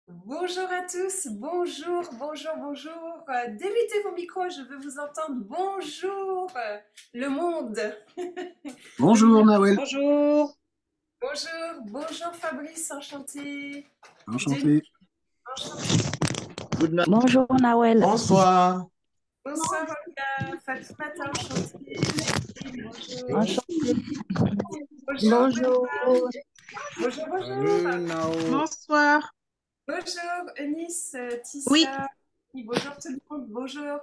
Bonjour à tous, bonjour, bonjour, bonjour. Débutez vos micros, je veux vous entendre. Bonjour, le monde. Le Bonjour monde. Nawel, Bonjour. Bonjour, bonjour Fabrice, enchanté. Denis, enchanté. enchanté. Good night. Bonjour Nawel. Bonsoir. Bonsoir Olga, Fatoumata, enchantée. Delphine, bonjour. Enchantée. Bonjour Bonjour. Benoît. Bonjour, bonjour. Salut Nao. Bonsoir. Bonjour Eunice, Oui. Tissia. Bonjour tout le monde, bonjour.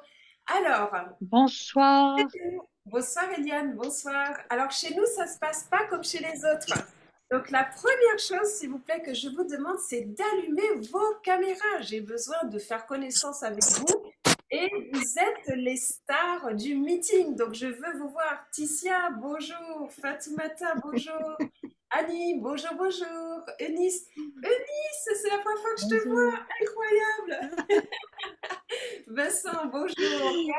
Alors, Bonsoir. bonsoir Eliane, bonsoir. Alors chez nous, ça se passe pas comme chez les autres. Donc la première chose, s'il vous plaît, que je vous demande, c'est d'allumer vos caméras. J'ai besoin de faire connaissance avec vous. Et vous êtes les stars du meeting. Donc je veux vous voir. Tissia, bonjour. Fatoumata, bonjour. Annie, bonjour, bonjour. Eunice, Eunice, c'est la première fois que je te vois. Incroyable. Vincent, bonjour.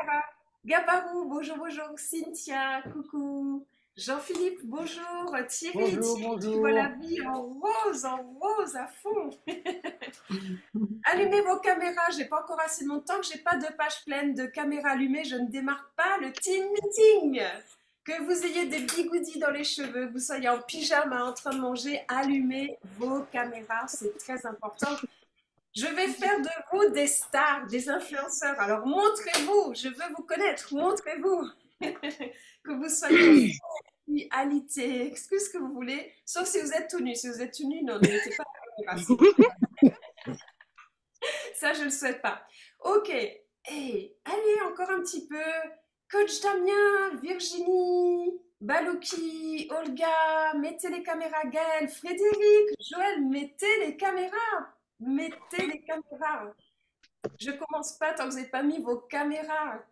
Gabarou, bonjour, bonjour. Cynthia, coucou. Jean-Philippe, bonjour. Thierry, Bonjour, Thierry qui voit la bonjour. vie en rose à fond. Allumez vos caméras, j'ai pas encore assez de mon temps, que j'ai pas de page pleine de caméras allumées, je ne démarre pas le team meeting. Que vous ayez des bigoudis dans les cheveux, que vous soyez en pyjama en train de manger, allumez vos caméras, c'est très important. Je vais faire de vous des stars, des influenceurs. Alors montrez-vous, je veux vous connaître, montrez-vous. Que vous soyez en sexualité, ce que vous voulez, sauf si vous êtes tout nu. Si vous êtes tout nu, non, ne mettez pas la caméra, s'il vous plaît. Ça, je ne le souhaite pas. Ok. Hey, allez, encore un petit peu. Coach Damien, Virginie, Balouki, Olga, mettez les caméras. Gaël, Frédéric, Joël, mettez les caméras. Mettez les caméras. Je commence pas tant que vous n'avez pas mis vos caméras.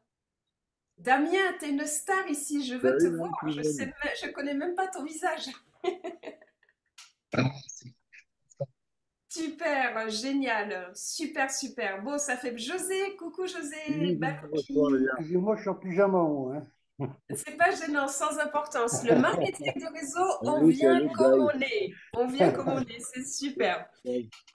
Damien, t'es une star ici, je veux te Salut, voir. Je connais même pas ton visage. Super, génial, super, super. Bon, ça fait José, coucou José, Oui, bonsoir, Balouki. les gars. Excusez-moi, je suis en pyjama, moi. C'est pas gênant, sans importance. Le marketing de réseau, on Salut, vient salut, comme guys. on est. On vient comme on est, c'est super.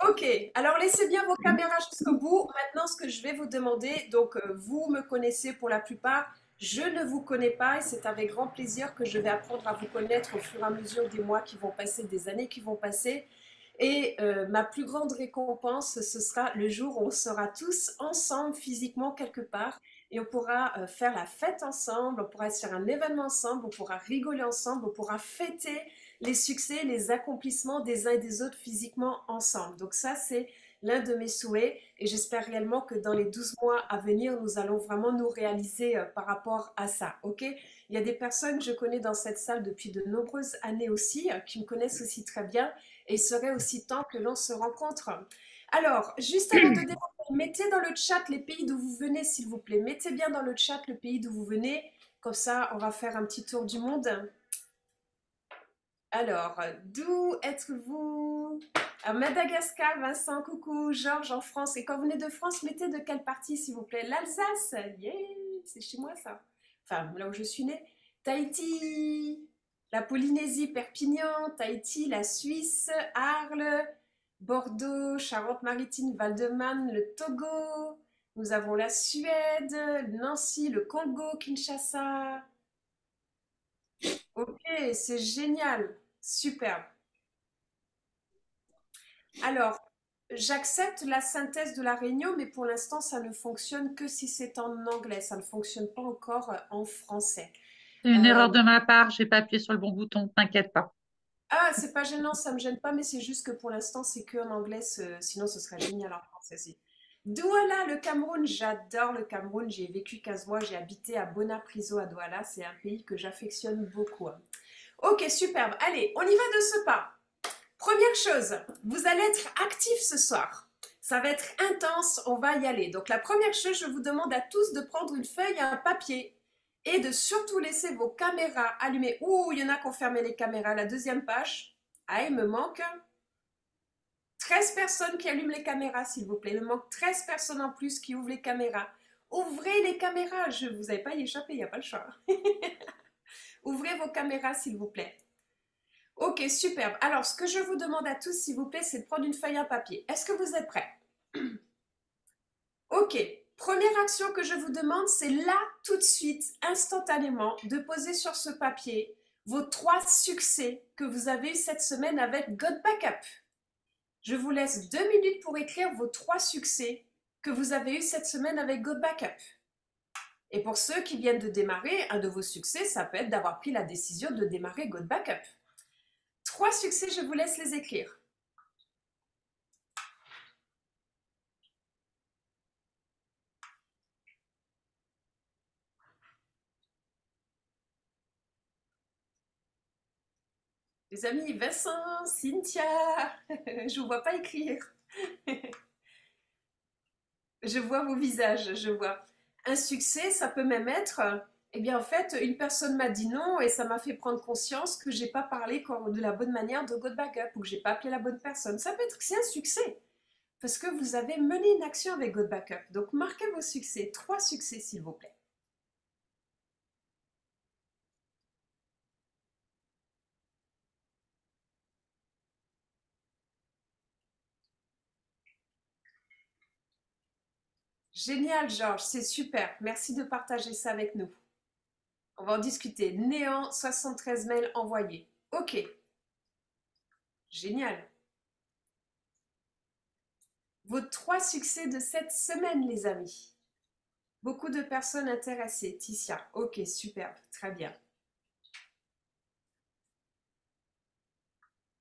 Ok, alors laissez bien vos caméras jusqu'au bout. Maintenant, ce que je vais vous demander, donc vous me connaissez pour la plupart, je ne vous connais pas et c'est avec grand plaisir que je vais apprendre à vous connaître au fur et à mesure des mois qui vont passer, des années qui vont passer. Et ma plus grande récompense, ce sera le jour où on sera tous ensemble physiquement quelque part et on pourra faire la fête ensemble, on pourra se faire un événement ensemble, on pourra rigoler ensemble, on pourra fêter les succès, les accomplissements des uns et des autres physiquement ensemble. Donc ça, c'est l'un de mes souhaits et j'espère réellement que dans les 12 mois à venir, nous allons vraiment nous réaliser par rapport à ça. Ok? Il y a des personnes que je connais dans cette salle depuis de nombreuses années aussi, qui me connaissent aussi très bien et il serait aussi temps que l'on se rencontre. Alors, juste avant de démarrer, mettez dans le chat les pays d'où vous venez, s'il vous plaît. Mettez bien dans le chat le pays d'où vous venez. Comme ça, on va faire un petit tour du monde. Alors, d'où êtes-vous? À Madagascar, Vincent, coucou. Georges, en France. Et quand vous venez de France, mettez de quelle partie, s'il vous plaît? L'Alsace. Yeah, c'est chez moi, ça. Enfin, là où je suis née. Tahiti, la Polynésie, Perpignan, Tahiti, la Suisse, Arles, Bordeaux, Charente-Maritime, Val-de-Marne, le Togo. Nous avons la Suède, Nancy, le Congo, Kinshasa. Ok, c'est génial. Superbe. Alors, j'accepte la synthèse de la réunion, mais pour l'instant, ça ne fonctionne que si c'est en anglais. Ça ne fonctionne pas encore en français. C'est une erreur de ma part, j'ai pas appuyé sur le bon bouton, t'inquiète pas. Ah, c'est pas gênant, ça me gêne pas, mais c'est juste que pour l'instant, c'est que en anglais. Sinon, ce serait génial en français aussi. Douala, le Cameroun, j'adore le Cameroun. J'y ai vécu 15 mois, j'ai habité à Bonapriso à Douala. C'est un pays que j'affectionne beaucoup. Ok, superbe. Allez, on y va de ce pas. Première chose, vous allez être actifs ce soir. Ça va être intense, on va y aller. Donc la première chose, je vous demande à tous de prendre une feuille et un papier et de surtout laisser vos caméras allumées. Ouh, il y en a qui ont fermé les caméras. La deuxième page. Ah, il me manque 13 personnes qui allument les caméras, s'il vous plaît. Il me manque 13 personnes en plus qui ouvrent les caméras. Ouvrez les caméras, vous n'avez pas y échapper, il n'y a pas le choix. Ouvrez vos caméras, s'il vous plaît. Ok, superbe. Alors, ce que je vous demande à tous, s'il vous plaît, c'est de prendre une feuille et un papier. Est-ce que vous êtes prêts? Ok. Première action que je vous demande, c'est là, tout de suite, instantanément, de poser sur ce papier vos 3 succès que vous avez eu cette semaine avec God Backup. Je vous laisse 2 minutes pour écrire vos 3 succès que vous avez eu cette semaine avec God Backup. Et pour ceux qui viennent de démarrer, un de vos succès, ça peut être d'avoir pris la décision de démarrer God Backup. 3 succès, je vous laisse les écrire. Les amis, Vincent, Cynthia, je ne vous vois pas écrire. Je vois vos visages, je vois. Un succès, ça peut même être, eh bien en fait, une personne m'a dit non et ça m'a fait prendre conscience que j'ai pas parlé de la bonne manière de God Backup ou que j'ai pas appelé la bonne personne. Ça peut être que c'est un succès parce que vous avez mené une action avec God Backup. Donc marquez vos succès, 3 succès s'il vous plaît. Génial, Georges, c'est super. Merci de partager ça avec nous. On va en discuter. Néant, 73 mails envoyés. Ok, génial. Vos 3 succès de cette semaine, les amis. Beaucoup de personnes intéressées. Ticia, ok, superbe, très bien.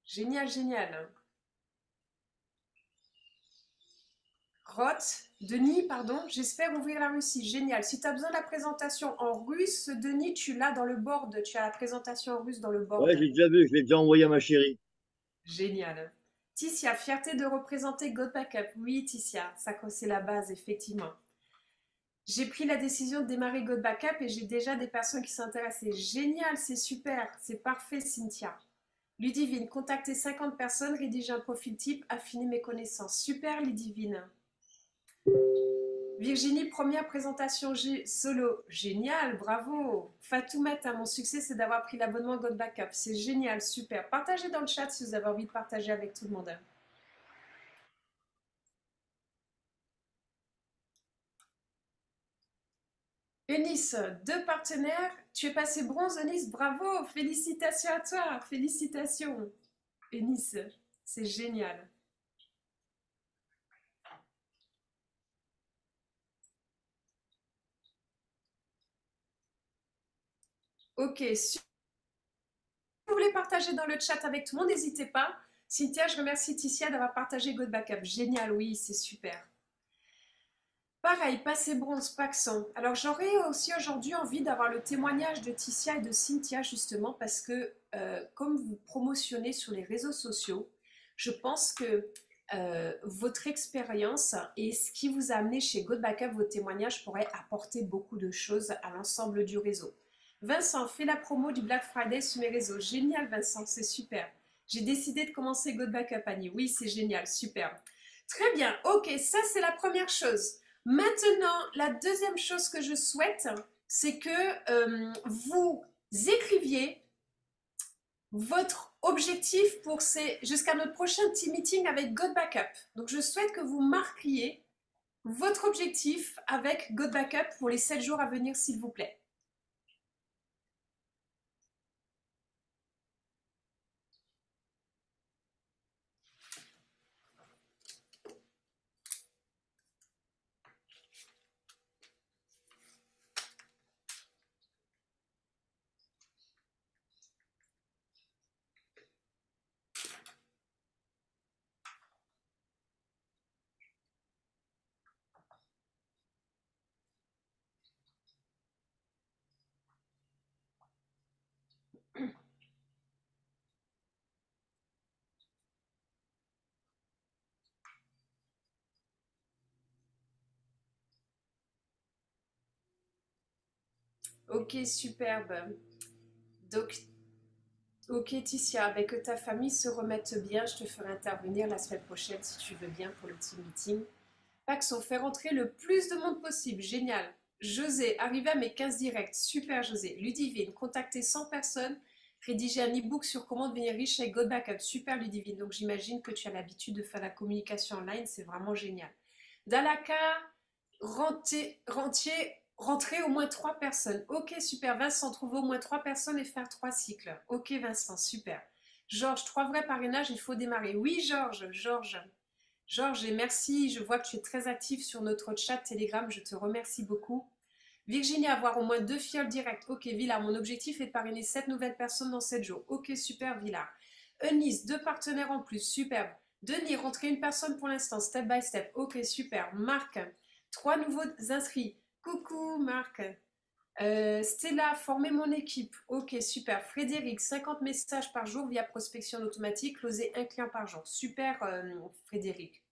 Génial, génial. Roth, Denis, pardon, j'espère ouvrir la Russie. Génial. Si tu as besoin de la présentation en russe, Denis, tu l'as dans le board. Tu as la présentation en russe dans le board. Ouais, j'ai déjà vu, je l'ai déjà envoyé à ma chérie. Génial. Ticia, fierté de représenter God Backup. Oui, Ticia, ça c'est la base, effectivement. J'ai pris la décision de démarrer God Backup et j'ai déjà des personnes qui sont intéressées. Génial, c'est super, c'est parfait, Cynthia. Ludivine, contacter 50 personnes, rédiger un profil type, affiner mes connaissances. Super, Ludivine. Virginie, première présentation solo. Génial, bravo. Fatoumata, mon succès, c'est d'avoir pris l'abonnement God Backup. C'est génial, super. Partagez dans le chat si vous avez envie de partager avec tout le monde. Eunice, 2 partenaires. Tu es passé bronze, Eunice. Bravo. Félicitations à toi. Félicitations. Eunice, c'est génial. Ok, si vous voulez partager dans le chat avec tout le monde, n'hésitez pas. Cynthia, je remercie Ticia d'avoir partagé God Backup. Génial, oui, c'est super. Pareil, passé bronze, Paxson. Alors j'aurais aussi aujourd'hui envie d'avoir le témoignage de Ticia et de Cynthia justement parce que comme vous promotionnez sur les réseaux sociaux, je pense que votre expérience et ce qui vous a amené chez God Backup, vos témoignages pourraient apporter beaucoup de choses à l'ensemble du réseau. Vincent, fais la promo du Black Friday sur mes réseaux. Génial Vincent, c'est super. J'ai décidé de commencer God Backup Annie. Oui, c'est génial, super. Très bien, ok, ça c'est la première chose. Maintenant, la deuxième chose que je souhaite, c'est que vous écriviez votre objectif pour jusqu'à notre prochain team meeting avec God Backup. Donc, je souhaite que vous marquiez votre objectif avec God Backup pour les 7 jours à venir, s'il vous plaît. Ok, superbe. Donc, ok, Ticia, que ta famille se remette bien, je te ferai intervenir la semaine prochaine si tu veux bien pour le team meeting. Paxon, fait rentrer le plus de monde possible, génial. José, arrivé à mes 15 directs, super José. Ludivine, contacter 100 personnes, rédiger un e-book sur comment devenir riche avec GoBackup. Super Ludivine. Donc j'imagine que tu as l'habitude de faire la communication online. C'est vraiment génial. Dalaka, rentrer au moins 3 personnes. Ok, super. Vincent, trouver au moins 3 personnes et faire 3 cycles. Ok, Vincent, super. Georges, 3 vrais parrainages, il faut démarrer. Oui, Georges, et merci. Je vois que tu es très actif sur notre chat Telegram. Je te remercie beaucoup. Virginie, avoir au moins 2 fioles directes. Ok, Villard, mon objectif est de parrainer 7 nouvelles personnes dans 7 jours. Ok, super, Villard. Eunice, 2 partenaires en plus. Superbe. Denis, rentrer une personne pour l'instant, step by step. Ok, super. Marc, 3 nouveaux inscrits. Coucou, Marc. Stella, former mon équipe. Ok, super. Frédéric, 50 messages par jour via prospection automatique. Closer un client par jour. Super, Frédéric.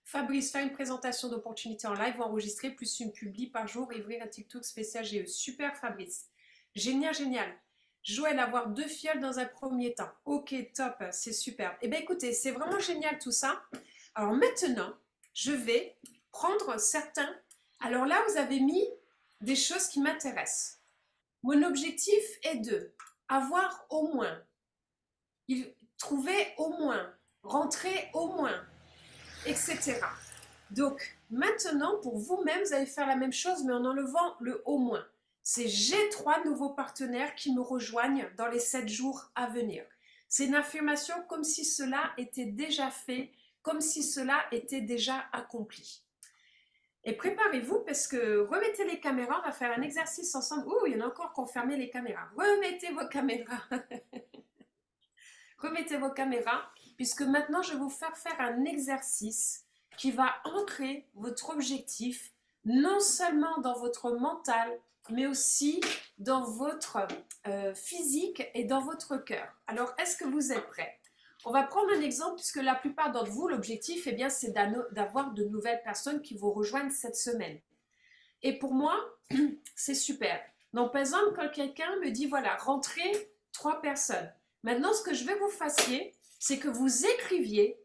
Fabrice, faire une présentation d'opportunité en live ou enregistrer plus une publi par jour et ouvrir un TikTok spécial GE. Super, Fabrice. Génial, génial. Joël, avoir 2 fioles dans un premier temps. Ok, top, c'est super. Eh bien, écoutez, c'est vraiment génial tout ça. Alors maintenant, je vais prendre certains. Alors là, vous avez mis des choses qui m'intéressent. Mon objectif est de avoir au moins, trouver au moins, rentrer au moins, etc. Donc maintenant, pour vous-même, vous allez faire la même chose, mais en enlevant le au moins. C'est j'ai 3 nouveaux partenaires qui me rejoignent dans les 7 jours à venir. C'est une affirmation comme si cela était déjà fait, comme si cela était déjà accompli. Et préparez-vous parce que remettez les caméras, on va faire un exercice ensemble. Ouh, il y en a encore qui ont fermé les caméras. Remettez vos caméras. Remettez vos caméras, puisque maintenant je vais vous faire un exercice qui va ancrer votre objectif, non seulement dans votre mental, mais aussi dans votre physique et dans votre cœur. Alors, est-ce que vous êtes prêts? On va prendre un exemple, puisque la plupart d'entre vous, l'objectif, eh bien, c'est d'avoir de nouvelles personnes qui vous rejoignent cette semaine. Et pour moi, c'est super. Donc, par exemple, quand quelqu'un me dit, voilà, rentrez 3 personnes. Maintenant, ce que je veux que vous fassiez, c'est que vous écriviez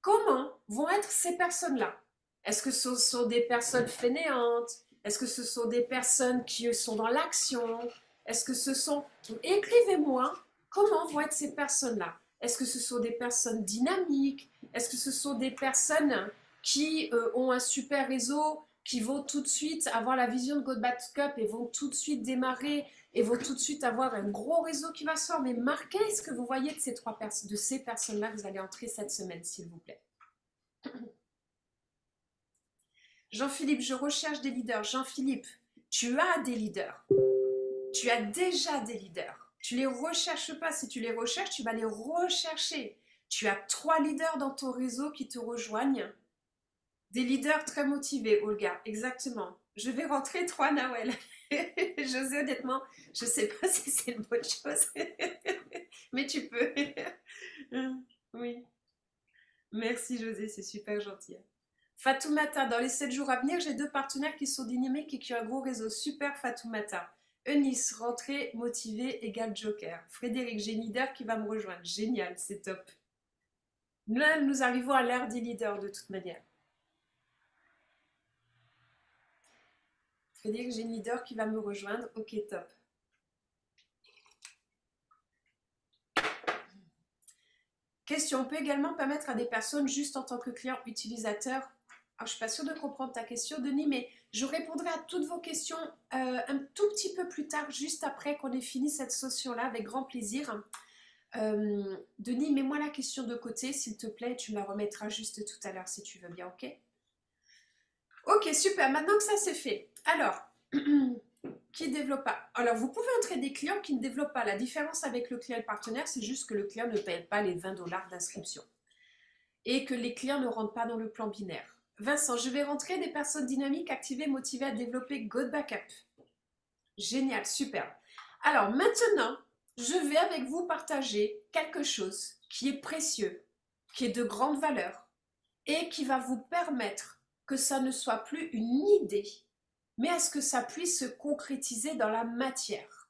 comment vont être ces personnes-là. Est-ce que ce sont des personnes fainéantes? Est-ce que ce sont des personnes qui sont dans l'action? Est-ce que ce sont... Écrivez-moi comment vont être ces personnes-là. Est-ce que ce sont des personnes dynamiques? Est-ce que ce sont des personnes qui ont un super réseau, qui vont tout de suite avoir la vision de GoBackup et vont tout de suite démarrer et vont tout de suite avoir un gros réseau qui va se former? Marquez ce que vous voyez de ces personnes-là que vous allez entrer cette semaine, s'il vous plaît. Jean-Philippe, je recherche des leaders. Jean-Philippe, tu as des leaders. Tu as déjà des leaders. Tu ne les recherches pas. Si tu les recherches, tu vas les rechercher. Tu as 3 leaders dans ton réseau qui te rejoignent. Des leaders très motivés, Olga. Exactement. Je vais rentrer 3 Nawel. José, honnêtement, je ne sais pas si c'est une bonne chose. Mais tu peux. Oui. Merci José, c'est super gentil. Fatoumata, dans les 7 jours à venir, j'ai 2 partenaires qui sont dynamiques et qui ont un gros réseau. Super Fatoumata. Eunice, rentrée, motivée, égale Joker. Frédéric, j'ai une leader qui va me rejoindre. Génial, c'est top. Là, nous arrivons à l'ère des leaders de toute manière. Frédéric, j'ai une leader qui va me rejoindre. Ok, top. Question, on peut également permettre à des personnes juste en tant que client utilisateur. Alors, je ne suis pas sûre de comprendre ta question, Denis, mais je répondrai à toutes vos questions un tout petit peu plus tard, juste après qu'on ait fini cette session-là, avec grand plaisir. Denis, mets-moi la question de côté, s'il te plaît, tu me la remettras juste tout à l'heure, si tu veux bien, ok? Ok, super, maintenant que ça c'est fait. Alors, qui ne développe pas? Alors, vous pouvez entrer des clients qui ne développent pas. La différence avec le client partenaire, c'est juste que le client ne paye pas les 20 $ d'inscription et que les clients ne rentrent pas dans le plan binaire. Vincent, je vais rentrer des personnes dynamiques, activées, motivées à développer GoBackup. Génial, super. Alors maintenant, je vais avec vous partager quelque chose qui est précieux, qui est de grande valeur et qui va vous permettre que ça ne soit plus une idée, mais à ce que ça puisse se concrétiser dans la matière.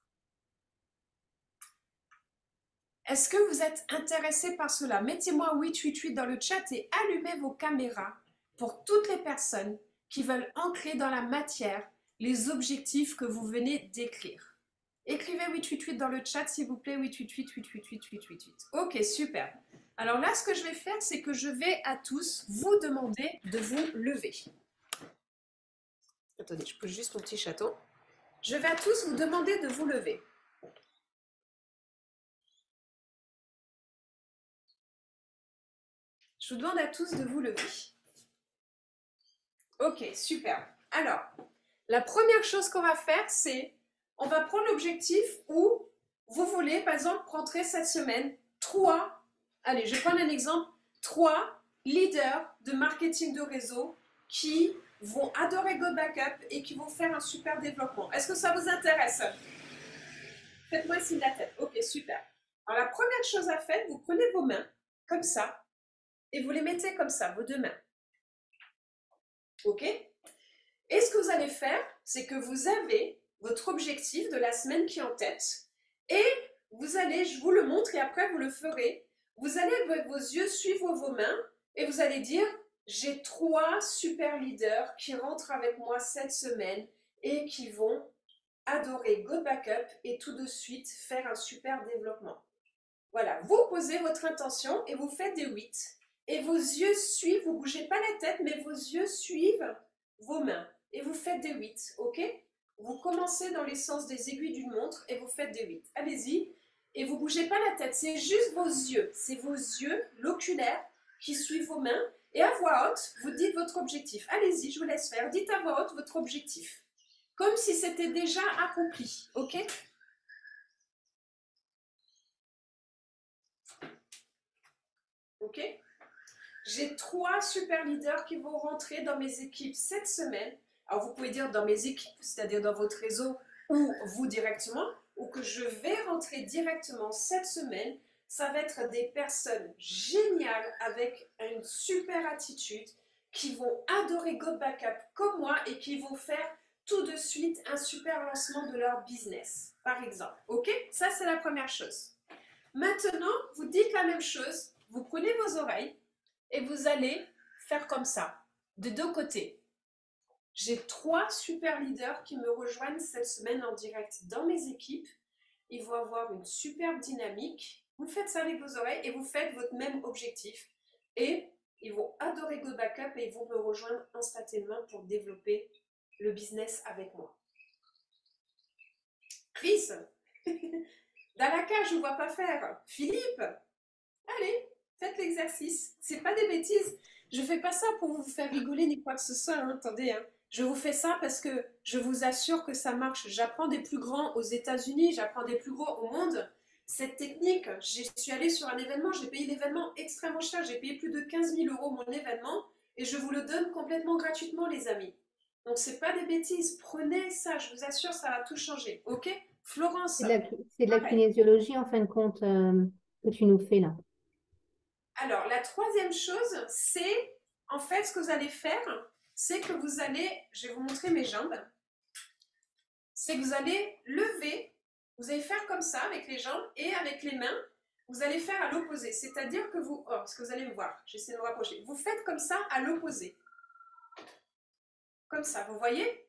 Est-ce que vous êtes intéressé par cela? Mettez-moi 888 dans le chat et allumez vos caméras pour toutes les personnes qui veulent ancrer dans la matière les objectifs que vous venez d'écrire. Écrivez 888 dans le chat, s'il vous plaît. 888, 888, 888. Ok, super. Alors là, ce que je vais faire, c'est que je vais à tous vous demander de vous lever. Attendez, je pose juste mon petit chaton. Je vais à tous vous demander de vous lever. Je vous demande à tous de vous lever. Ok, super. Alors, la première chose qu'on va faire, c'est on va prendre l'objectif où vous voulez, par exemple, rentrer cette semaine 3, allez, je vais prendre un exemple, 3 leaders de marketing de réseau qui vont adorer Go Backup et qui vont faire un super développement. Est-ce que ça vous intéresse? Faites-moi signe de la tête. Ok, super. Alors, la première chose à faire, vous prenez vos mains, comme ça, et vous les mettez comme ça, vos deux mains. Ok? Et ce que vous allez faire, c'est que vous avez votre objectif de la semaine qui est en tête et vous allez, je vous le montre et après vous le ferez, vous allez avec vos yeux suivre vos mains et vous allez dire j'ai 3 super leaders qui rentrent avec moi cette semaine et qui vont adorer Go Backup et tout de suite faire un super développement. Voilà, vous posez votre intention et vous faites des 8 et vos yeux suivent, vous ne bougez pas la tête mais vos yeux suivent vos mains et vous faites des 8, ok? Vous commencez dans les sens des aiguilles d'une montre et vous faites des 8. Allez-y. Et vous ne bougez pas la tête, c'est juste vos yeux. C'est vos yeux, l'oculaire, qui suivent vos mains. Et à voix haute, vous dites votre objectif. Allez-y, je vous laisse faire. Dites à voix haute votre objectif. Comme si c'était déjà accompli, ok? Ok? J'ai 3 super leaders qui vont rentrer dans mes équipes cette semaine. Alors, vous pouvez dire dans mes équipes, c'est-à-dire dans votre réseau ou vous directement, ou que je vais rentrer directement cette semaine. Ça va être des personnes géniales avec une super attitude qui vont adorer Go Backup comme moi et qui vont faire tout de suite un super lancement de leur business, par exemple. Ok? Ça, c'est la première chose. Maintenant, vous dites la même chose. Vous prenez vos oreilles et vous allez faire comme ça, de deux côtés. J'ai 3 super leaders qui me rejoignent cette semaine en direct dans mes équipes. Ils vont avoir une superbe dynamique. Vous faites ça avec vos oreilles et vous faites votre même objectif. Et ils vont adorer Go Backup et ils vont me rejoindre instantanément pour développer le business avec moi. Chris, dans la cage, je ne vois pas faire. Philippe, allez, faites l'exercice. C'est pas des bêtises. Je fais pas ça pour vous faire rigoler ni quoi que ce soit. Hein. Attendez, hein. Je vous fais ça parce que je vous assure que ça marche. J'apprends des plus grands aux États-Unis, j'apprends des plus gros au monde. Cette technique, je suis allée sur un événement, j'ai payé l'événement extrêmement cher. J'ai payé plus de 15 000 € mon événement et je vous le donne complètement gratuitement, les amis. Donc, c'est pas des bêtises. Prenez ça, je vous assure, ça va tout changer. Ok? Florence. C'est de la kinésiologie, en fin de compte, que tu nous fais là. Alors, la troisième chose, c'est, en fait, ce que vous allez faire, c'est que vous allez, je vais vous montrer mes jambes, c'est que vous allez lever, vous allez faire comme ça avec les jambes et avec les mains, vous allez faire à l'opposé. C'est-à-dire que vous, oh, ce que vous allez me voir, j'essaie de me rapprocher, vous faites comme ça à l'opposé. Comme ça, vous voyez?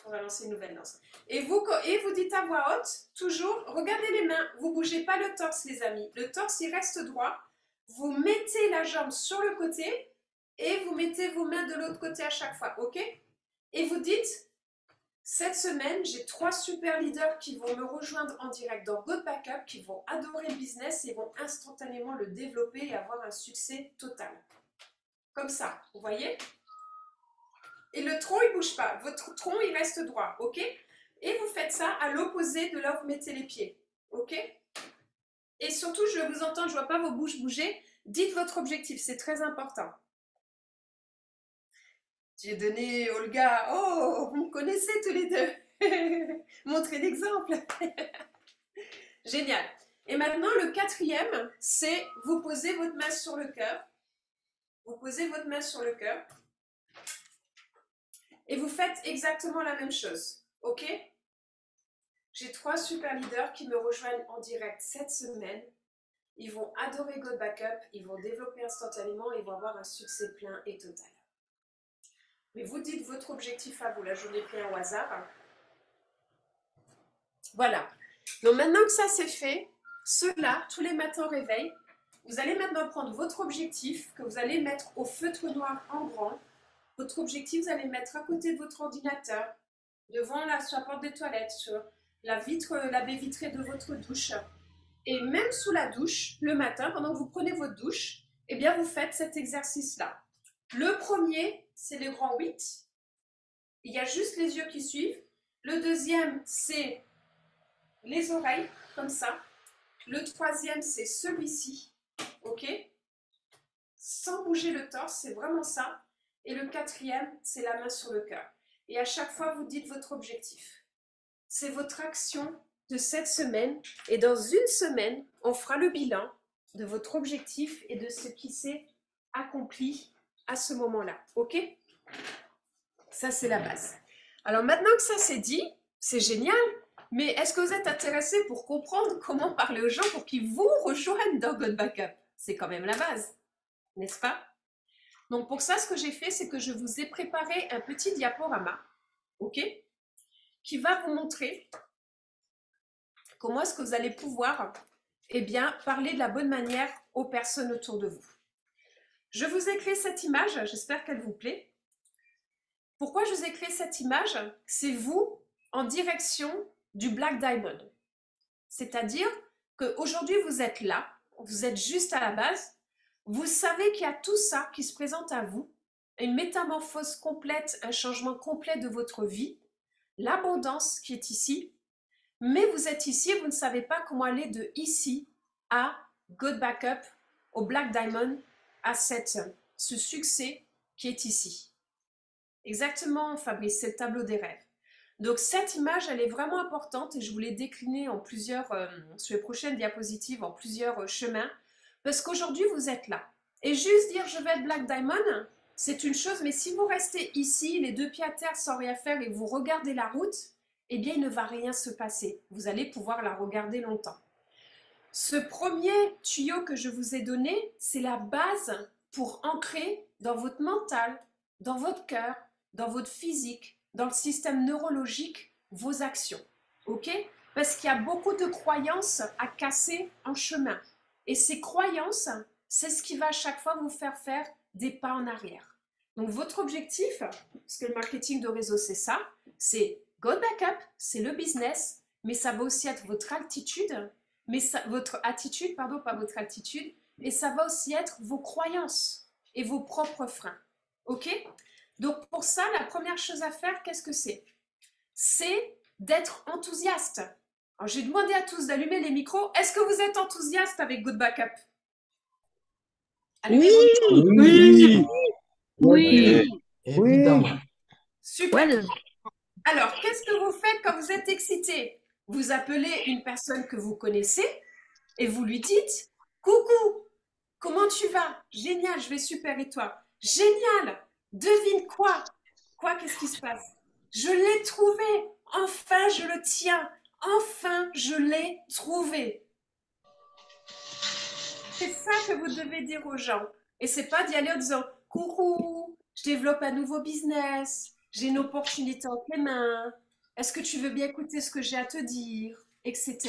On va lancer une nouvelle danse. Et vous dites à voix haute, toujours, regardez les mains, vous ne bougez pas le torse, les amis. Le torse, il reste droit. Vous mettez la jambe sur le côté et vous mettez vos mains de l'autre côté à chaque fois, ok? Et vous dites, cette semaine, j'ai 3 super leaders qui vont me rejoindre en direct dans Go Backup, qui vont adorer le business et vont instantanément le développer et avoir un succès total. Comme ça, vous voyez? Et le tronc, il ne bouge pas. Votre tronc, il reste droit, ok? Et vous faites ça à l'opposé de là où vous mettez les pieds, ok? Et surtout, je vous entends, je ne vois pas vos bouches bouger. Dites votre objectif, c'est très important. Dieudonné, Olga, oh, vous me connaissez tous les deux. Montrez l'exemple. Génial. Et maintenant, le quatrième, c'est vous posez votre main sur le cœur. Vous posez votre main sur le cœur. Et vous faites exactement la même chose, ok? J'ai 3 super leaders qui me rejoignent en direct cette semaine. Ils vont adorer Go Backup, ils vont développer instantanément et ils vont avoir un succès plein et total. Mais vous dites votre objectif à vous. Là, je l'ai pris au hasard. Voilà. Donc maintenant que ça c'est fait, ceux-là, tous les matins au réveil, vous allez maintenant prendre votre objectif que vous allez mettre au feutre noir en grand. Votre objectif, vous allez le mettre à côté de votre ordinateur, devant sur la porte des toilettes, sur la baie vitrée de votre douche. Et même sous la douche, le matin, pendant que vous prenez votre douche, eh bien, vous faites cet exercice-là. Le premier, c'est le grand 8. Il y a juste les yeux qui suivent. Le deuxième, c'est les oreilles, comme ça. Le troisième, c'est celui-ci, ok? Sans bouger le torse, c'est vraiment ça. Et le quatrième, c'est la main sur le cœur. Et à chaque fois, vous dites votre objectif. C'est votre action de cette semaine. Et dans une semaine, on fera le bilan de votre objectif et de ce qui s'est accompli à ce moment-là, ok? Ça, c'est la base. Alors maintenant que ça c'est dit, c'est génial. Mais est-ce que vous êtes intéressé pour comprendre comment parler aux gens pour qu'ils vous rejoignent dans God Backup? C'est quand même la base, n'est-ce pas? Donc pour ça, ce que j'ai fait, c'est que je vous ai préparé un petit diaporama, ok, qui va vous montrer comment est-ce que vous allez pouvoir, eh bien, parler de la bonne manière aux personnes autour de vous. Je vous ai créé cette image, j'espère qu'elle vous plaît. Pourquoi je vous ai créé cette image? C'est vous en direction du Black Diamond. C'est-à-dire qu'aujourd'hui, vous êtes là, vous êtes juste à la base, vous savez qu'il y a tout ça qui se présente à vous, une métamorphose complète, un changement complet de votre vie, l'abondance qui est ici, mais vous êtes ici et vous ne savez pas comment aller de ici à God Backup, au Black Diamond, à ce succès qui est ici. Exactement, Fabrice, c'est le tableau des rêves. Donc cette image, elle est vraiment importante et je vous l'ai déclinée en plusieurs, sur les prochaines diapositives, en plusieurs chemins, parce qu'aujourd'hui, vous êtes là. Et juste dire, je vais être Black Diamond, c'est une chose, mais si vous restez ici, les deux pieds à terre sans rien faire et vous regardez la route, eh bien, il ne va rien se passer. Vous allez pouvoir la regarder longtemps. Ce premier tuyau que je vous ai donné, c'est la base pour ancrer dans votre mental, dans votre cœur, dans votre physique, dans le système neurologique, vos actions. Ok? Parce qu'il y a beaucoup de croyances à casser en chemin. Et ces croyances, c'est ce qui va à chaque fois vous faire faire des pas en arrière. Donc votre objectif, parce que le marketing de réseau c'est ça, c'est God Backup, c'est le business, mais ça va aussi être votre attitude, votre attitude, pardon, pas votre attitude, et ça va aussi être vos croyances et vos propres freins. Ok? Donc pour ça, la première chose à faire, qu'est-ce que c'est? C'est d'être enthousiaste. Alors j'ai demandé à tous d'allumer les micros. Est-ce que vous êtes enthousiaste avec Good Backup? Oui, Oui. Oui, évidemment. Super. Alors, qu'est-ce que vous faites quand vous êtes excité? Vous appelez une personne que vous connaissez et vous lui dites « Coucou, comment tu vas? Génial, je vais super et toi? Génial! Devine quoi? Quoi, qu'est-ce qui se passe? Je l'ai trouvé! Enfin, je le tiens! Enfin, je l'ai trouvé! » C'est ça que vous devez dire aux gens. Et c'est pas d'y aller en disant « Coucou, je développe un nouveau business, j'ai une opportunité entre les mains, est-ce que tu veux bien écouter ce que j'ai à te dire? » etc.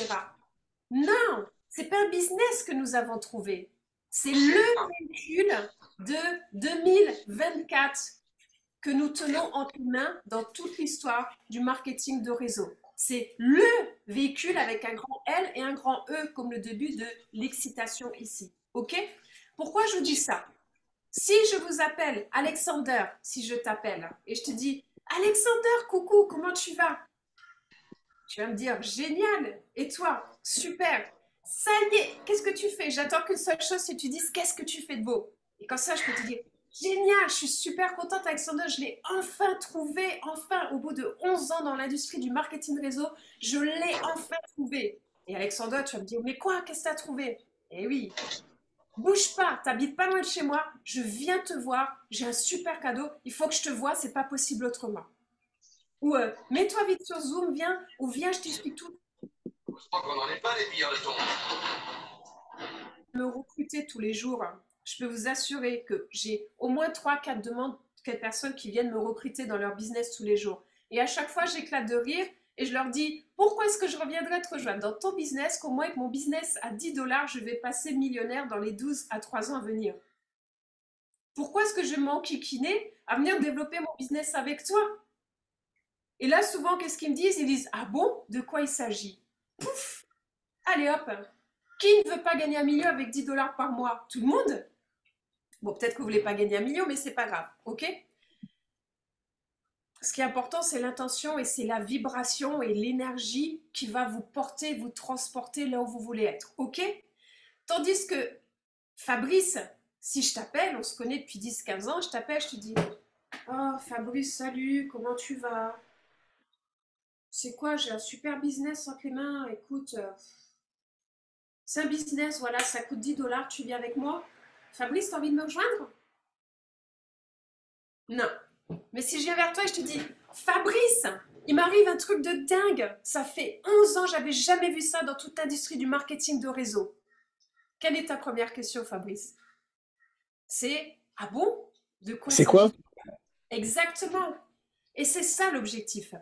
Non, c'est pas un business que nous avons trouvé. C'est le véhicule de 2024 que nous tenons entre les mains dans toute l'histoire du marketing de réseau. C'est le véhicule avec un grand L et un grand E comme le début de l'excitation ici. Ok? Pourquoi je vous dis ça? Si je vous appelle Alexander, si je t'appelle et je te dis Alexander, coucou, comment tu vas? Tu vas me dire génial. Et toi? Super. Ça y est, qu'est-ce que tu fais? J'attends qu'une seule chose, c'est que tu dises qu'est-ce que tu fais de beau. Et comme ça, je peux te dire génial, je suis super contente Alexander, je l'ai enfin trouvé, enfin, au bout de 11 ans dans l'industrie du marketing réseau, je l'ai enfin trouvé. Et Alexander, tu vas me dire, mais quoi, qu'est-ce que tu as trouvé? Eh oui, bouge pas, t'habites pas loin de chez moi, je viens te voir, j'ai un super cadeau, il faut que je te voie, c'est pas possible autrement. Ou mets-toi vite sur Zoom, viens, ou viens, je t'explique tout. Je crois qu'on n'en est pas les pires de ton. Me recruter tous les jours, je peux vous assurer que j'ai au moins 3-4 demandes, 4 personnes qui viennent me recruter dans leur business tous les jours. Et à chaque fois, j'éclate de rire et je leur dis, pourquoi est-ce que je reviendrai te rejoindre dans ton business qu'au moins avec mon business à 10 $, je vais passer millionnaire dans les 12 à 3 ans à venir? Pourquoi est-ce que je vais m'enquiquiner à venir développer mon business avec toi? Et là, souvent, qu'est-ce qu'ils me disent? Ils disent, ah bon, de quoi il s'agit? Pouf! Allez hop! Qui ne veut pas gagner 1 million avec 10 $ par mois? Tout le monde? Bon, peut-être que vous ne voulez pas gagner 1 million, mais c'est pas grave, ok? Ce qui est important, c'est l'intention et c'est la vibration et l'énergie qui va vous porter, vous transporter là où vous voulez être, ok? Tandis que Fabrice, si je t'appelle, on se connaît depuis 10-15 ans, je t'appelle, je te dis, oh Fabrice, salut, comment tu vas? C'est quoi, j'ai un super business entre les mains, écoute, c'est un business, voilà, ça coûte 10 $, tu viens avec moi? Fabrice, t'as envie de me rejoindre? Non. Mais si je viens vers toi et je te dis, Fabrice, il m'arrive un truc de dingue, ça fait 11 ans, j'avais jamais vu ça dans toute l'industrie du marketing de réseau. Quelle est ta première question, Fabrice? C'est, ah bon? De quoi C'est quoi? Exactement. Et c'est ça l'objectif.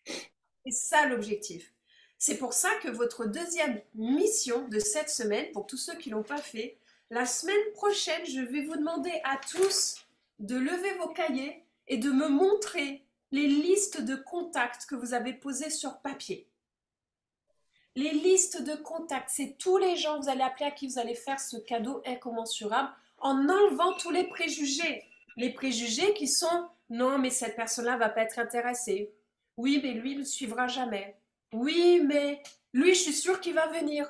C'est ça l'objectif. C'est pour ça que votre deuxième mission de cette semaine, pour tous ceux qui ne l'ont pas fait, la semaine prochaine, je vais vous demander à tous de lever vos cahiers et de me montrer les listes de contacts que vous avez posées sur papier. Les listes de contacts, c'est tous les gens que vous allez appeler à qui vous allez faire ce cadeau incommensurable en enlevant tous les préjugés. Les préjugés qui sont « non, mais cette personne-là ne va pas être intéressée ». « Oui, mais lui, il ne suivra jamais ». « Oui, mais lui, je suis sûre qu'il va venir ».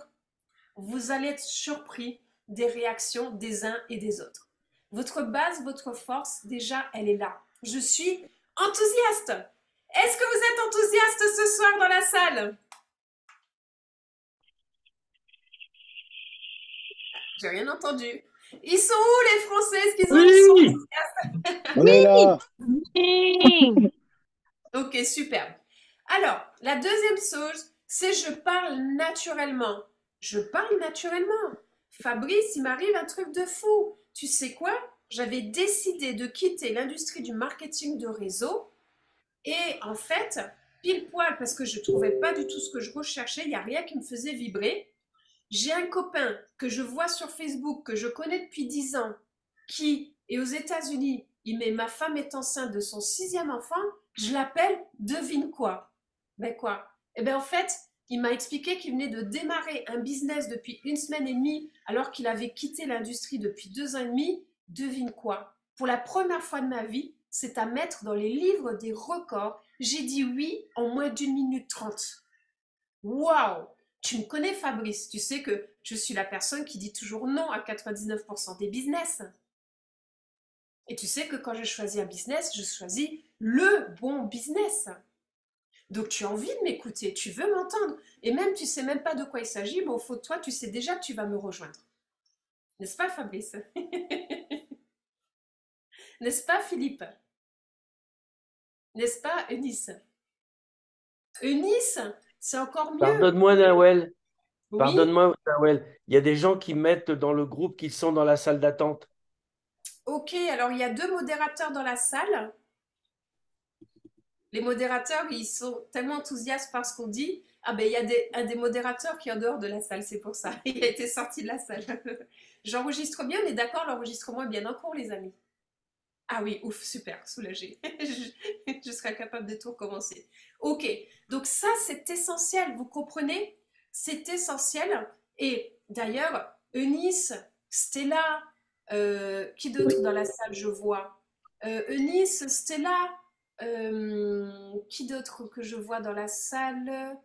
Vous allez être surpris des réactions des uns et des autres. Votre base, votre force, déjà, elle est là. Je suis enthousiaste. Est-ce que vous êtes enthousiaste ce soir dans la salle? J'ai rien entendu. Ils sont où les Français? Est-ce qu'ils Oui, sont enthousiastes? on est là. Ok, superbe. Alors, la deuxième chose, c'est je parle naturellement. Je parle naturellement. Fabrice, il m'arrive un truc de fou. Tu sais quoi? J'avais décidé de quitter l'industrie du marketing de réseau et en fait, pile poil, parce que je ne trouvais pas du tout ce que je recherchais, il n'y a rien qui me faisait vibrer. J'ai un copain que je vois sur Facebook, que je connais depuis 10 ans, qui est aux États-Unis. Il met ma femme est enceinte de son 6e enfant. Je l'appelle, devine quoi? Ben quoi? Eh bien en fait, il m'a expliqué qu'il venait de démarrer un business depuis 1 semaine et demie, alors qu'il avait quitté l'industrie depuis 2 ans et demi. Devine quoi? Pour la première fois de ma vie, c'est à mettre dans les livres des records. J'ai dit oui en moins d'1 minute 30. Waouh! Tu me connais, Fabrice, tu sais que je suis la personne qui dit toujours non à 99% des business. Et tu sais que quand je choisis un business, je choisis le bon business. Donc tu as envie de m'écouter, tu veux m'entendre. Et même tu sais même pas de quoi il s'agit, mais au fond de toi, tu sais déjà que tu vas me rejoindre. N'est-ce pas, Fabrice? N'est-ce pas, Philippe? N'est-ce pas, Eunice? Eunice, c'est encore mieux. Pardonne-moi, Nawel. Oui. Pardonne-moi, Nawel. Il y a des gens qui mettent dans le groupe qu'ils sont dans la salle d'attente. Ok, alors il y a 2 modérateurs dans la salle. Les modérateurs, ils sont tellement enthousiastes par ce qu'on dit. Ah ben, il y a un des modérateurs qui est en dehors de la salle, c'est pour ça. Il a été sorti de la salle. J'enregistre bien, on est d'accord, l'enregistrement est bien en cours, les amis. Ah oui, ouf, super, soulagé. Je serai capable de tout recommencer. Ok, donc ça, c'est essentiel, vous comprenez? C'est essentiel. Et d'ailleurs, Eunice, Stella, qui d'autre dans la salle, je vois? Eunice, Stella, qui d'autre que je vois dans la salle?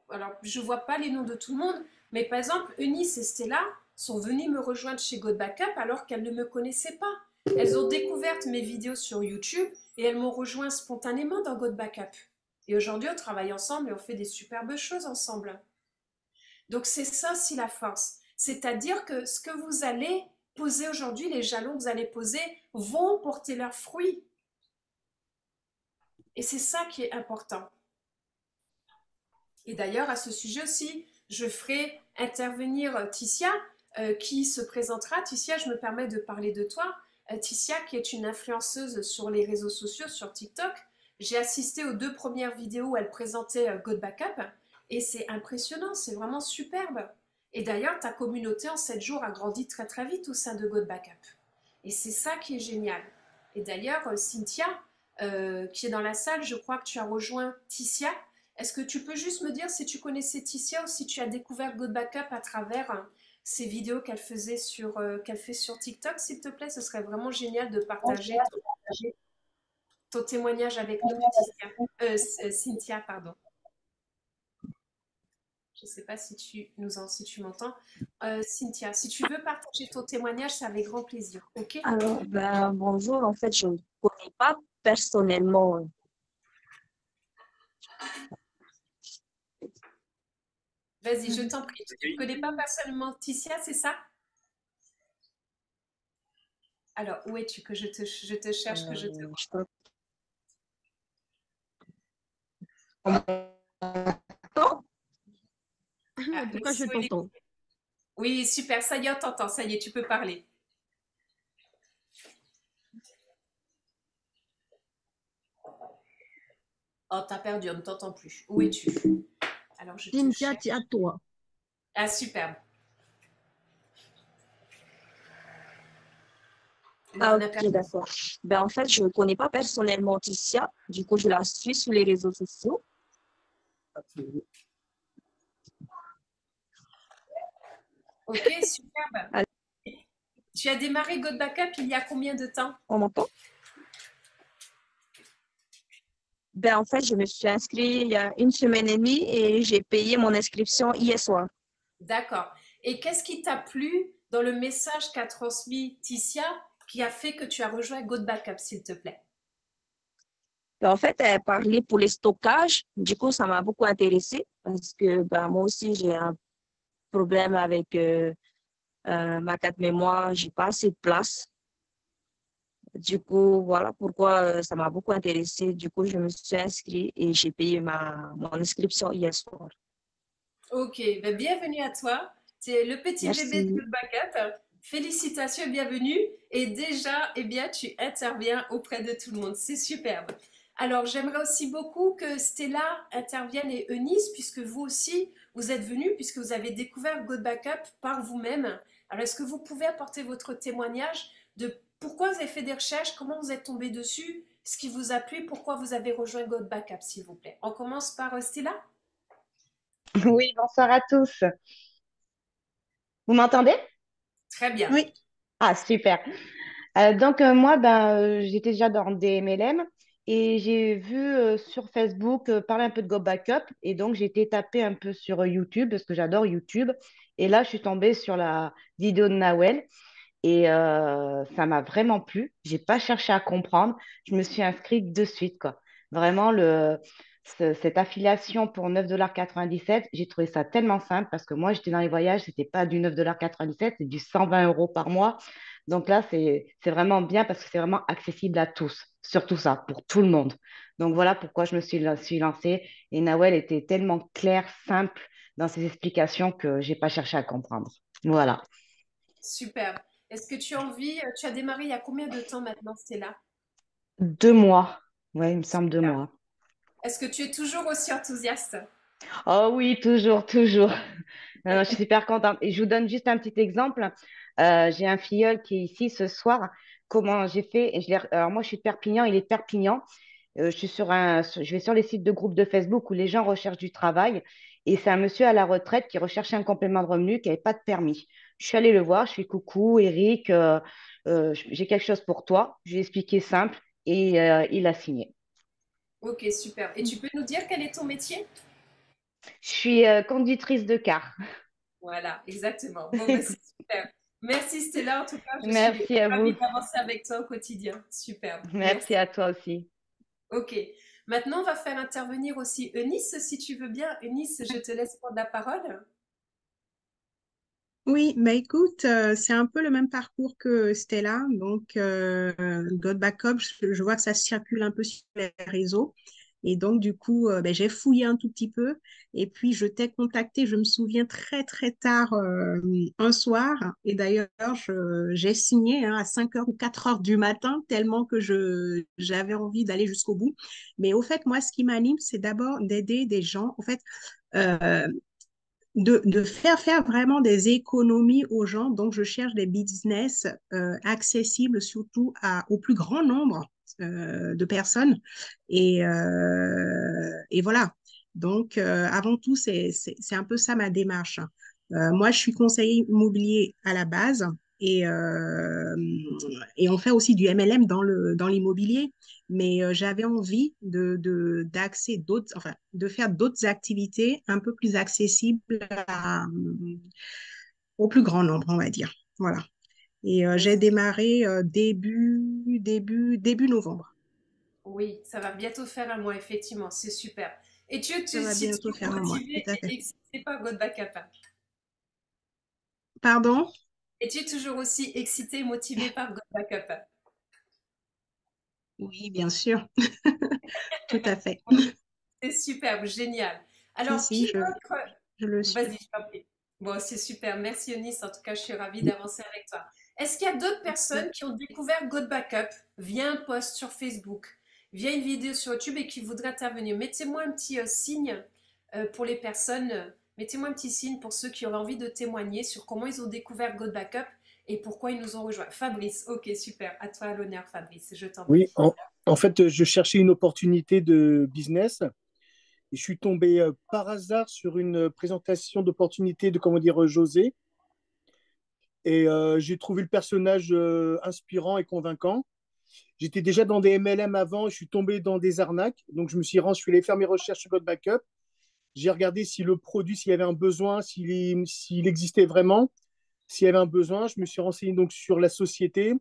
Alors, je ne vois pas les noms de tout le monde, mais par exemple, Eunice et Stella sont venues me rejoindre chez God Backup alors qu'elles ne me connaissaient pas. Elles ont découvert mes vidéos sur YouTube et elles m'ont rejoint spontanément dans God Backup. Et aujourd'hui, on travaille ensemble et on fait des superbes choses ensemble. Donc, c'est ça aussi la force. C'est-à-dire que ce que vous allez poser aujourd'hui, les jalons que vous allez poser, vont porter leurs fruits. Et c'est ça qui est important. Et d'ailleurs, à ce sujet aussi, je ferai intervenir Ticia, qui se présentera. Ticia, je me permets de parler de toi. Ticia, qui est une influenceuse sur les réseaux sociaux, sur TikTok, J'ai assisté aux 2 premières vidéos où elle présentait Good Backup et c'est impressionnant, c'est vraiment superbe. Et d'ailleurs, ta communauté en 7 jours a grandi très très vite au sein de Good Backup. Et c'est ça qui est génial. Et d'ailleurs, Cynthia, qui est dans la salle, je crois que tu as rejoint Ticia. Est-ce que tu peux juste me dire si tu connaissais Ticia ou si tu as découvert Good Backup à travers ces vidéos qu'elle fait sur TikTok, s'il te plaît? Ce serait vraiment génial de partager ton témoignage avec nous, Cynthia, pardon. Je ne sais pas si tu m'entends. Cynthia, si tu veux partager ton témoignage, c'est avec grand plaisir. OK? Alors, bonjour. En fait, je ne connais pas personnellement. Vas-y, je t'en prie. Tu ne connais pas personnellement Ticia, c'est ça? Alors, où es-tu que je te cherche, que je te vois? Je peux- Ah, En tout le cas, je son, il est- t'entends. Oui, super, ça y est, on t'entend, ça y est, tu peux parler. Oh, t'as perdu, on ne t'entend plus. Où es-tu? Alors, je te Cynthia, cherche. c'est à toi. Ah, superbe. Là, Ah, on a ok, perdu. d'accord. En fait, je ne connais pas personnellement Ticia. Du coup, je la suis sur les réseaux sociaux. Ok, superbe. Allô, Tu as démarré God Backup il y a combien de temps? on m'entend? En fait, je me suis inscrite il y a 1 semaine et demie et j'ai payé mon inscription hier soir. D'accord. Et qu'est-ce qui t'a plu dans le message qu'a transmis Ticia qui a fait que tu as rejoint God Backup, s'il te plaît? En fait, elle parlait pour les stockages. Du coup, ça m'a beaucoup intéressée parce que moi aussi, j'ai un problème avec ma carte mémoire. J'ai pas assez de place. Du coup, voilà pourquoi ça m'a beaucoup intéressée. Du coup, je me suis inscrite et j'ai payé mon inscription hier soir. Ok, ben bienvenue à toi. Tu es le petit bébé de Merci. Good Backup. Félicitations, bienvenue. Et déjà, eh bien, tu interviens auprès de tout le monde. C'est superbe. Alors, j'aimerais aussi beaucoup que Stella intervienne et Eunice, puisque vous aussi, vous êtes venus, puisque vous avez découvert Good Backup par vous-même. Alors, est-ce que vous pouvez apporter votre témoignage de pourquoi vous avez fait des recherches, comment vous êtes tombé dessus, ce qui vous a plu, pourquoi vous avez rejoint God Backup, s'il vous plaît. On commence par Stella? Oui, bonsoir à tous. Vous m'entendez? Très bien. Oui. Ah, super. Moi, j'étais déjà dans des MLM et j'ai vu sur Facebook parler un peu de Go Backup et donc j'ai été taper un peu sur YouTube parce que j'adore YouTube et là, je suis tombée sur la vidéo de Nawel et ça m'a vraiment plu. J'ai pas cherché à comprendre. Je me suis inscrite de suite, quoi. Vraiment, cette affiliation pour 9,97 $, j'ai trouvé ça tellement simple parce que moi, j'étais dans les voyages, c'était pas du 9,97 $, c'est du 120 € par mois. Donc là, c'est vraiment bien parce que c'est vraiment accessible à tous, surtout ça, pour tout le monde. Donc voilà pourquoi je me suis lancée. Et Nawel était tellement clair, simple dans ses explications que j'ai pas cherché à comprendre. Voilà. Superbe. Est-ce que tu as envie, tu as démarré il y a combien de temps maintenant, Stella? 2 mois. Ouais, il me semble 2 mois. Est-ce que tu es toujours aussi enthousiaste? Oh oui, toujours, toujours. Non, non, je suis super contente. Et je vous donne juste un petit exemple. J'ai un filleul qui est ici ce soir. Comment j'ai fait? Alors moi, je suis de Perpignan, il est de Perpignan. Je vais sur les sites de groupes de Facebook où les gens recherchent du travail. Et c'est un monsieur à la retraite qui recherchait un complément de revenu qui n'avait pas de permis. Je suis allée le voir. Je suis coucou, Eric, j'ai quelque chose pour toi. Je lui ai expliqué simple et il a signé. Ok, super. Et tu peux nous dire quel est ton métier? Je suis conductrice de car. Voilà, exactement. Bon, ben, c'est super. Merci Stella, en tout cas, je suis Merci à vous. ravie d'avancer avec toi au quotidien. Superbe. Merci. Merci à toi aussi. Ok. Maintenant, on va faire intervenir aussi Eunice, si tu veux bien. Eunice, je te laisse prendre la parole. Oui, bah écoute, c'est un peu le même parcours que Stella. Donc, God Backup, je vois que ça circule un peu sur les réseaux. Et donc, du coup, ben, j'ai fouillé un tout petit peu. Et puis, je t'ai contacté, je me souviens, très, très tard un soir. Et d'ailleurs, j'ai signé hein, à 5 heures ou 4 heures du matin, tellement que j'avais envie d'aller jusqu'au bout. Mais au fait, moi, ce qui m'anime, c'est d'abord d'aider des gens. En fait, euh, de faire vraiment des économies aux gens. Donc, je cherche des business accessibles surtout au plus grand nombre de personnes. Et voilà. Donc, avant tout, c'est un peu ça ma démarche. Moi, je suis conseiller immobilier à la base et on fait aussi du MLM dans l'immobilier. Mais j'avais envie enfin, de faire d'autres activités un peu plus accessibles au plus grand nombre, on va dire. Voilà. Et j'ai démarré début novembre. Oui, ça va bientôt faire un mois, effectivement, c'est super. Et Ça va si bientôt toujours faire un mois, tout motivé à et fait. excité par God Backup. Pardon? Es-tu toujours aussi excité et motivé par God Backup? Oui, bien sûr, tout à fait. C'est superbe, génial. Si, Alors, si, qui d'autre? je le Vas-y, suis. je t'en prie. Bon, c'est super. Merci, Eunice. En tout cas, je suis ravie d'avancer avec toi. Est-ce qu'il y a d'autres Merci. personnes qui ont découvert God Backup via un post sur Facebook, via une vidéo sur YouTube et qui voudraient intervenir? Mettez-moi un petit signe pour les personnes. Mettez-moi un petit signe pour ceux qui auraient envie de témoigner sur comment ils ont découvert God Backup et pourquoi ils nous ont rejoints. Fabrice, ok, super. À toi l'honneur, Fabrice. Je t'en Oui, prie. en fait, je cherchais une opportunité de business et je suis tombé par hasard sur une présentation d'opportunité de, comment dire, José. Et j'ai trouvé le personnage inspirant et convaincant. J'étais déjà dans des MLM avant, je suis tombé dans des arnaques. Donc, je suis allé faire mes recherches sur God Backup. J'ai regardé si le produit, s'il y avait un besoin, s'il existait vraiment, s'il y avait un besoin. Je me suis renseigné donc sur la société,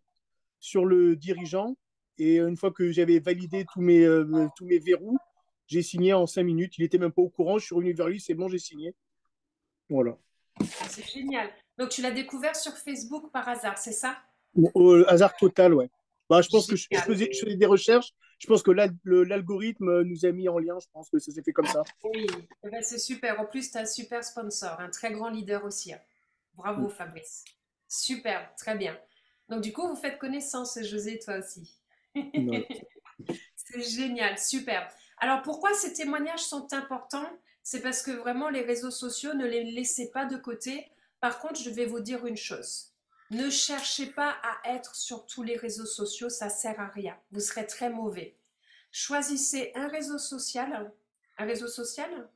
sur le dirigeant. Et une fois que j'avais validé tous mes verrous, j'ai signé en 5 minutes. Il n'était même pas au courant. Je suis revenu vers lui, c'est bon, j'ai signé. Voilà. C'est génial. Donc, tu l'as découvert sur Facebook par hasard, c'est ça? Bon, au hasard total, ouais. Bah, je pense que Génial. je faisais des recherches. Je pense que l'algorithme nous a mis en lien. Je pense que ça s'est fait comme ça. Oui, eh ben, c'est super. En plus, tu as un super sponsor, un très grand leader aussi, hein. Bravo, Fabrice. Super, très bien. Donc, du coup, vous faites connaissance, José, toi aussi. Ouais. C'est génial, super. Alors, pourquoi ces témoignages sont importants? C'est parce que vraiment, les réseaux sociaux, ne les laissez pas de côté. Par contre, je vais vous dire une chose. Ne cherchez pas à être sur tous les réseaux sociaux, ça sert à rien. Vous serez très mauvais. Choisissez un réseau social,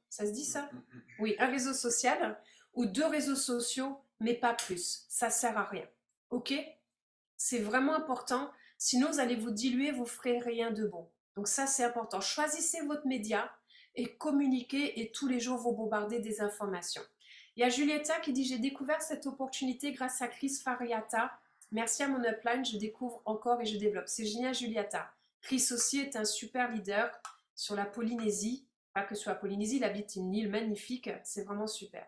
ça se dit ça? Oui, un réseau social ou deux réseaux sociaux, mais pas plus. Ça sert à rien. Ok? C'est vraiment important. Sinon, vous allez vous diluer, vous ferez rien de bon. Donc ça, c'est important. Choisissez votre média et communiquez et tous les jours vous bombardez des informations. Il y a Julietta qui dit: j'ai découvert cette opportunité grâce à Chris Fariata. Merci à mon upline, je découvre encore et je développe. C'est génial, Julietta. Chris aussi est un super leader sur la Polynésie. Pas que sur la Polynésie, il habite une île magnifique. C'est vraiment super.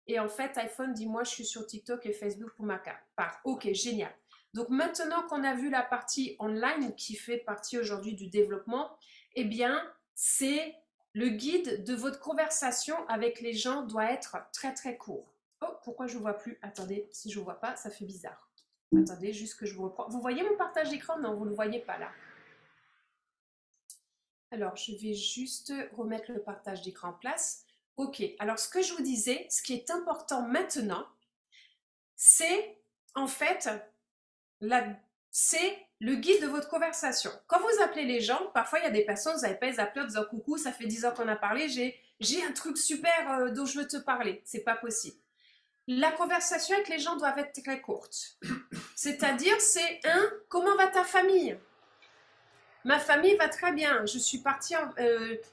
Et en fait, iPhone dit: moi, je suis sur TikTok et Facebook pour ma part. Ok, génial. Donc maintenant qu'on a vu la partie online qui fait partie aujourd'hui du développement, eh bien, c'est le guide de votre conversation avec les gens doit être très très court. Oh, pourquoi je ne vois plus? Attendez, si je ne vois pas, ça fait bizarre. Attendez, juste que je vous reprends. Vous voyez mon partage d'écran? Non, vous ne le voyez pas là. Alors, je vais juste remettre le partage d'écran en place. Ok, alors ce que je vous disais, ce qui est important maintenant, c'est en fait c'est le guide de votre conversation. Quand vous appelez les gens, parfois il y a des personnes, vous n'avez pas les appeler en disant: coucou, ça fait 10 ans qu'on a parlé, j'ai un truc super dont je veux te parler. C'est pas possible. La conversation avec les gens doit être très courte. C'est-à-dire, c'est comment va ta famille? Ma famille va très bien. Je suis partie,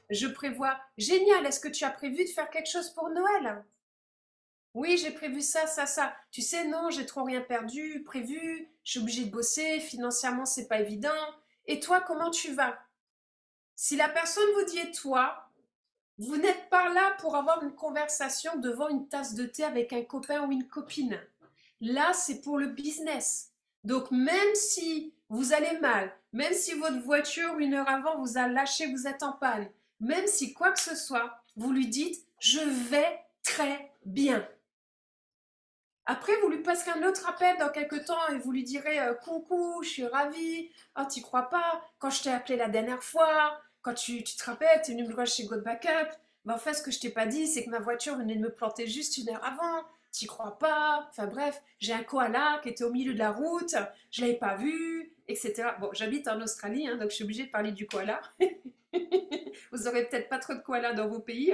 je prévois. Génial, est-ce que tu as prévu de faire quelque chose pour Noël? Oui, j'ai prévu ça, ça, ça. Tu sais, non, j'ai trop rien prévu. Je suis obligée de bosser. Financièrement, c'est pas évident. Et toi, comment tu vas? Si la personne vous dit: et toi, vous n'êtes pas là pour avoir une conversation devant une tasse de thé avec un copain ou une copine. Là, c'est pour le business. Donc, même si vous allez mal, même si votre voiture, 1 heure avant, vous a lâché, vous êtes en panne, même si quoi que ce soit, vous lui dites « je vais très bien ». Après, vous lui passerez un autre appel dans quelques temps et vous lui direz coucou, je suis ravie. Oh, t'y crois pas? Quand je t'ai appelé la dernière fois, quand tu te rappelles, tu es venu me voir chez God Backup. Mais en fait, ce que je t'ai pas dit, c'est que ma voiture venait de me planter juste 1 heure avant. T'y crois pas? Enfin bref, j'ai un koala qui était au milieu de la route, je l'avais pas vu, etc. Bon, j'habite en Australie, hein, donc je suis obligée de parler du koala. Vous aurez peut-être pas trop de koalas dans vos pays,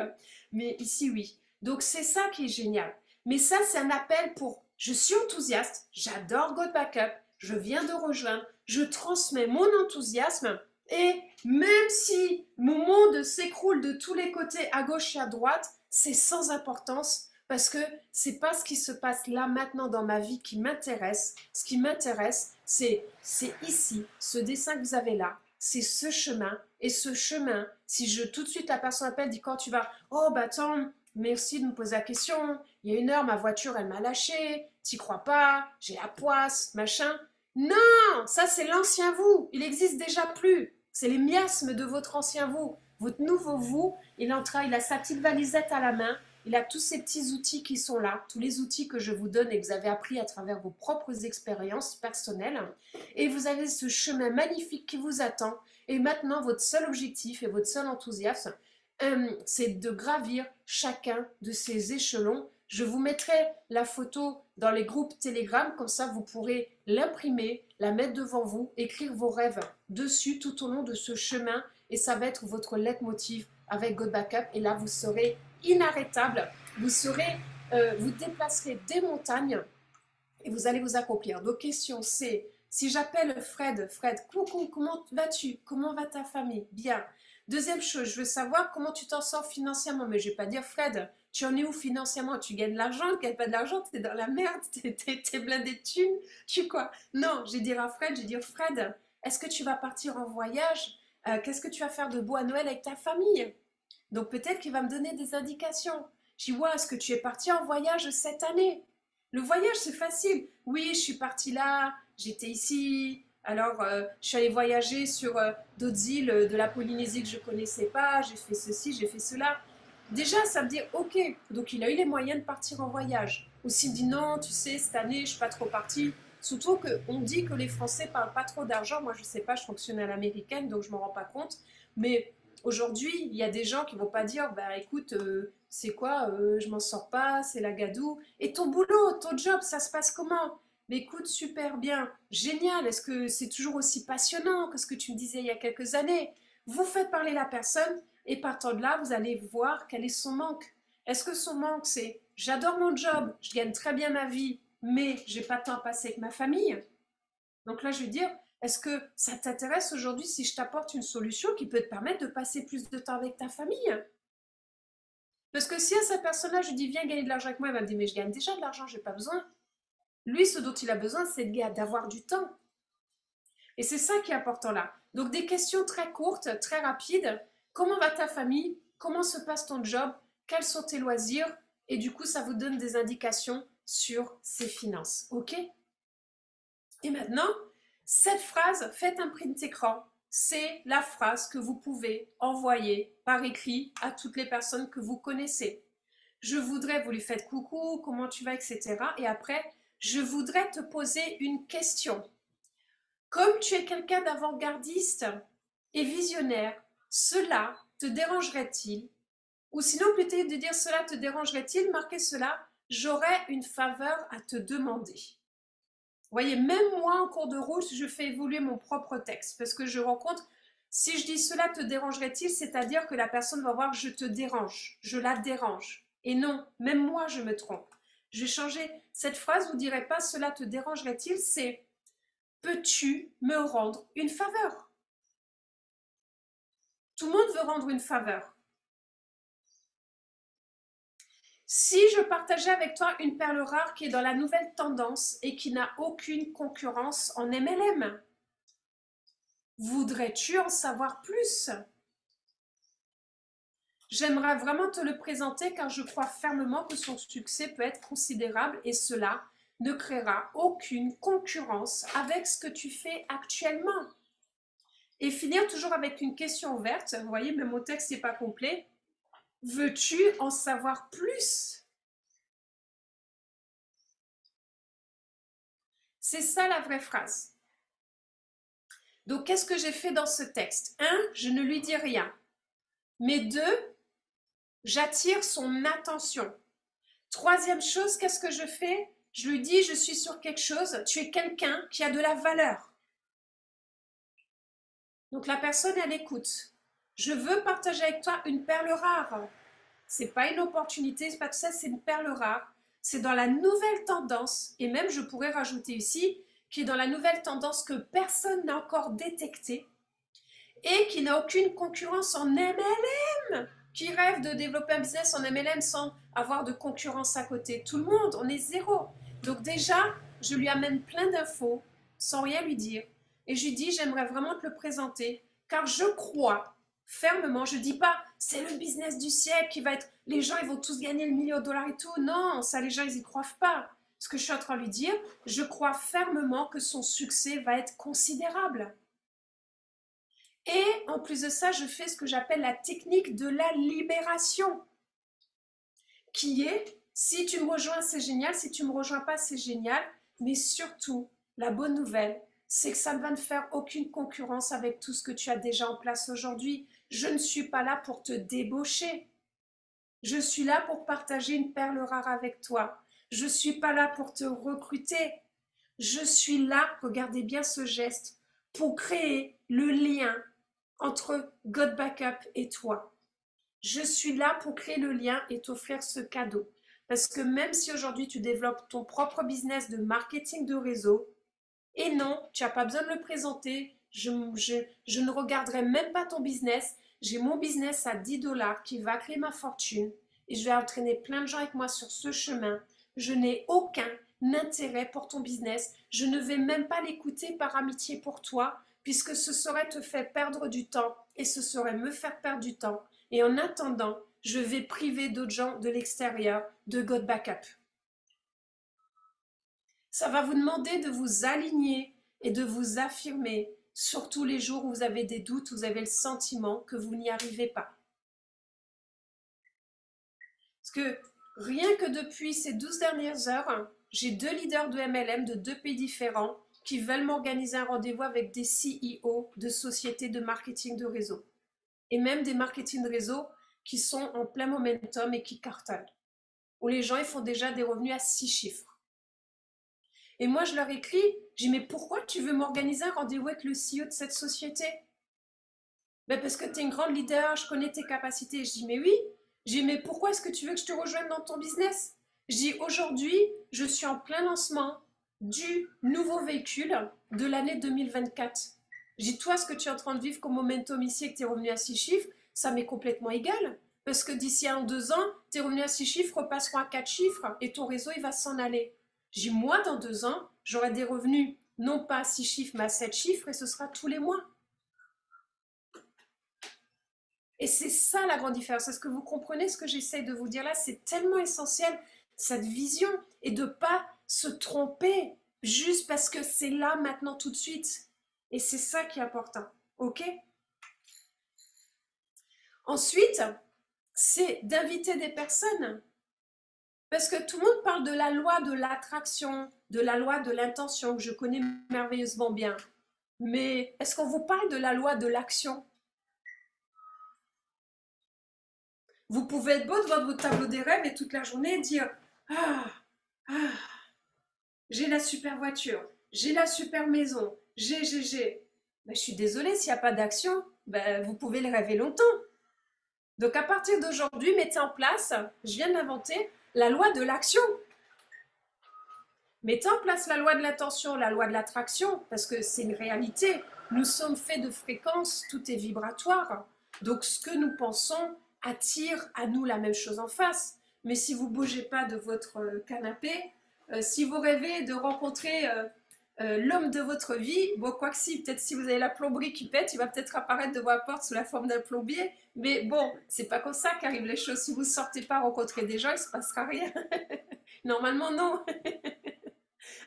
mais ici, oui. Donc, c'est ça qui est génial. Mais ça, c'est un appel pour je suis enthousiaste, j'adore God Backup, je viens de rejoindre, je transmets mon enthousiasme et même si mon monde s'écroule de tous les côtés, à gauche et à droite, c'est sans importance parce que c'est pas ce qui se passe là maintenant dans ma vie qui m'intéresse. Ce qui m'intéresse, c'est ici, ce dessin que vous avez là, c'est ce chemin. Et ce chemin, si tout de suite la personne appelle, dit quand tu vas, oh bah attends, merci de me poser la question. Il y a 1 heure, ma voiture, elle m'a lâché. T'y crois pas? J'ai la poisse, machin. Non, ça c'est l'ancien vous. Il n'existe déjà plus. C'est les miasmes de votre ancien vous. Votre nouveau vous, il a sa petite valisette à la main. Il a tous ces petits outils qui sont là, tous les outils que je vous donne et que vous avez appris à travers vos propres expériences personnelles. Et vous avez ce chemin magnifique qui vous attend. Et maintenant, votre seul objectif et votre seul enthousiasme, c'est de gravir chacun de ces échelons. Je vous mettrai la photo dans les groupes Telegram, comme ça vous pourrez l'imprimer, la mettre devant vous, écrire vos rêves dessus tout au long de ce chemin et ça va être votre leitmotiv avec God Backup et là vous serez inarrêtable, vous déplacerez des montagnes et vous allez vous accomplir. Donc question c'est, si j'appelle Fred, coucou, comment vas-tu? Comment va ta famille? Bien. Deuxième chose, je veux savoir comment tu t'en sors financièrement. Mais je ne vais pas dire, Fred, tu en es où financièrement? Tu gagnes de l'argent, tu ne gagnes pas de l'argent, tu es dans la merde, tu es blindé de thunes, tu quoi? Non, je vais dire à Fred, Fred, est-ce que tu vas partir en voyage? Qu'est-ce que tu vas faire de beau à Noël avec ta famille? Donc peut-être qu'il va me donner des indications. Je dis, ouais, est-ce que tu es parti en voyage cette année? Le voyage, c'est facile. Oui, je suis partie là, j'étais ici. Alors, je suis allée voyager sur d'autres îles de la Polynésie que je ne connaissais pas. J'ai fait ceci, j'ai fait cela. Déjà, ça me dit, ok, donc il a eu les moyens de partir en voyage. Ou s'il me dit, non, tu sais, cette année, je ne suis pas trop partie. Surtout qu'on dit que les Français ne parlent pas trop d'argent. Moi, je ne sais pas, je fonctionne à l'américaine, donc je ne m'en rends pas compte. Mais aujourd'hui, il y a des gens qui ne vont pas dire, bah écoute, c'est quoi, je m'en sors pas, c'est la gadoue. Et ton boulot, ton job, ça se passe comment? Mais écoute, super bien, génial, est-ce que c'est toujours aussi passionnant que ce que tu me disais il y a quelques années? Vous faites parler la personne et partant de là, vous allez voir quel est son manque. Est-ce que son manque, c'est j'adore mon job, je gagne très bien ma vie, mais j'ai pas de temps à passer avec ma famille? Donc là, je vais dire, est-ce que ça t'intéresse aujourd'hui si je t'apporte une solution qui peut te permettre de passer plus de temps avec ta famille? Parce que si à cette personne-là, je dis viens gagner de l'argent avec moi, elle va me dire mais je gagne déjà de l'argent, j'ai pas besoin. Lui, ce dont il a besoin, c'est d'avoir du temps. Et c'est ça qui est important là. Donc des questions très courtes, très rapides. Comment va ta famille? Comment se passe ton job? Quels sont tes loisirs? Et du coup, ça vous donne des indications sur ses finances. OK? Et maintenant, cette phrase, faites un print écran. C'est la phrase que vous pouvez envoyer par écrit à toutes les personnes que vous connaissez. Je voudrais, vous lui faites coucou, comment tu vas, etc. Et après, je voudrais te poser une question. Comme tu es quelqu'un d'avant-gardiste et visionnaire, cela te dérangerait-il? Ou sinon, plutôt que de dire cela te dérangerait-il, marquez cela, j'aurais une faveur à te demander. Vous voyez, même moi, en cours de route, je fais évoluer mon propre texte parce que je rencontre, si je dis cela te dérangerait-il, c'est-à-dire que la personne va voir je te dérange, je la dérange. Et non, même moi, je me trompe. Je vais changer cette phrase, vous ne direz pas cela te dérangerait-il, c'est peux-tu me rendre une faveur? Tout le monde veut rendre une faveur. Si je partageais avec toi une perle rare qui est dans la nouvelle tendance et qui n'a aucune concurrence en MLM, voudrais-tu en savoir plus? J'aimerais vraiment te le présenter car je crois fermement que son succès peut être considérable et cela ne créera aucune concurrence avec ce que tu fais actuellement. Et finir toujours avec une question ouverte. Vous voyez, même mon texte n'est pas complet. Veux-tu en savoir plus? C'est ça la vraie phrase. Donc, qu'est-ce que j'ai fait dans ce texte? 1, je ne lui dis rien. Mais 2, j'attire son attention. Troisième chose, qu'est-ce que je fais? Je lui dis, je suis sur quelque chose, tu es quelqu'un qui a de la valeur. Donc la personne, elle écoute. Je veux partager avec toi une perle rare. C'est pas une opportunité, c'est pas tout ça, c'est une perle rare. C'est dans la nouvelle tendance, et même je pourrais rajouter ici, qui est dans la nouvelle tendance que personne n'a encore détectée et qui n'a aucune concurrence en MLM. Qui rêve de développer un business en MLM sans avoir de concurrence à côté? Tout le monde, on est zéro. Donc déjà, je lui amène plein d'infos sans rien lui dire. Et je lui dis, j'aimerais vraiment te le présenter, car je crois fermement, je ne dis pas, c'est le business du siècle qui va être, les gens ils vont tous gagner le million de dollars et tout. Non, ça les gens ils y croient pas. Ce que je suis en train de lui dire, je crois fermement que son succès va être considérable. Et en plus de ça, je fais ce que j'appelle la technique de la libération, qui est, si tu me rejoins, c'est génial, si tu ne me rejoins pas, c'est génial, mais surtout, la bonne nouvelle, c'est que ça ne va ne faire aucune concurrence avec tout ce que tu as déjà en place aujourd'hui. Je ne suis pas là pour te débaucher. Je suis là pour partager une perle rare avec toi. Je ne suis pas là pour te recruter. Je suis là, regardez bien ce geste, pour créer le lien entre God Backup et toi. Je suis là pour créer le lien et t'offrir ce cadeau. Parce que même si aujourd'hui tu développes ton propre business de marketing de réseau, et non, tu n'as pas besoin de le présenter, je ne regarderai même pas ton business, j'ai mon business à 10 dollars qui va créer ma fortune et je vais entraîner plein de gens avec moi sur ce chemin. Je n'ai aucun intérêt pour ton business, je ne vais même pas l'écouter par amitié pour toi, puisque ce serait te faire perdre du temps et ce serait me faire perdre du temps. Et en attendant, je vais priver d'autres gens de l'extérieur de God Backup. Ça va vous demander de vous aligner et de vous affirmer, surtout les jours où vous avez des doutes, où vous avez le sentiment que vous n'y arrivez pas. Parce que rien que depuis ces 12 dernières heures, j'ai 2 leaders de MLM de 2 pays différents qui veulent m'organiser un rendez-vous avec des CEO de sociétés de marketing de réseau. Et même des marketing de réseau qui sont en plein momentum et qui cartonnent. Où les gens ils font déjà des revenus à 6 chiffres. Et moi, je leur écris, je dis, mais pourquoi tu veux m'organiser un rendez-vous avec le CEO de cette société? Ben parce que tu es une grande leader, je connais tes capacités. Je dis, mais oui. Je dis, mais pourquoi est-ce que tu veux que je te rejoigne dans ton business? Je dis, aujourd'hui, je suis en plein lancement du nouveau véhicule de l'année 2024. Je dis, toi, ce que tu es en train de vivre comme momentum ici et que tu es revenu à 6 chiffres, ça m'est complètement égal. Parce que d'ici 1 ou 2 ans, tes revenus à 6 chiffres repasseront à 4 chiffres et ton réseau, il va s'en aller. Je dis, moi, dans 2 ans, j'aurai des revenus, non pas à 6 chiffres, mais à 7 chiffres, et ce sera tous les mois. Et c'est ça la grande différence. Est-ce que vous comprenez ce que j'essaie de vous dire là? C'est tellement essentiel, cette vision, et de ne pas se tromper juste parce que c'est là, maintenant, tout de suite. Et c'est ça qui est important. OK? Ensuite, c'est d'inviter des personnes. Parce que tout le monde parle de la loi de l'attraction, de la loi de l'intention, que je connais merveilleusement bien. Mais est-ce qu'on vous parle de la loi de l'action? Vous pouvez être beau devant votre tableau des rêves et toute la journée dire « Ah, j'ai la super voiture, j'ai la super maison, j'ai. » Ben, je suis désolée, s'il n'y a pas d'action, ben, vous pouvez le rêver longtemps. Donc à partir d'aujourd'hui, mettez en place, je viens d'inventer, la loi de l'action. Mettez en place la loi de l'intention, la loi de l'attraction, parce que c'est une réalité. Nous sommes faits de fréquences, tout est vibratoire. Donc ce que nous pensons attire à nous la même chose en face. Mais si vous ne bougez pas de votre canapé, si vous rêvez de rencontrer l'homme de votre vie, bon, quoi que si, peut-être si vous avez la plomberie qui pète, il va peut-être apparaître devant la porte sous la forme d'un plombier. Mais bon, c'est pas comme ça qu'arrivent les choses. Si vous ne sortez pas rencontrer des gens, il ne se passera rien. Normalement, non.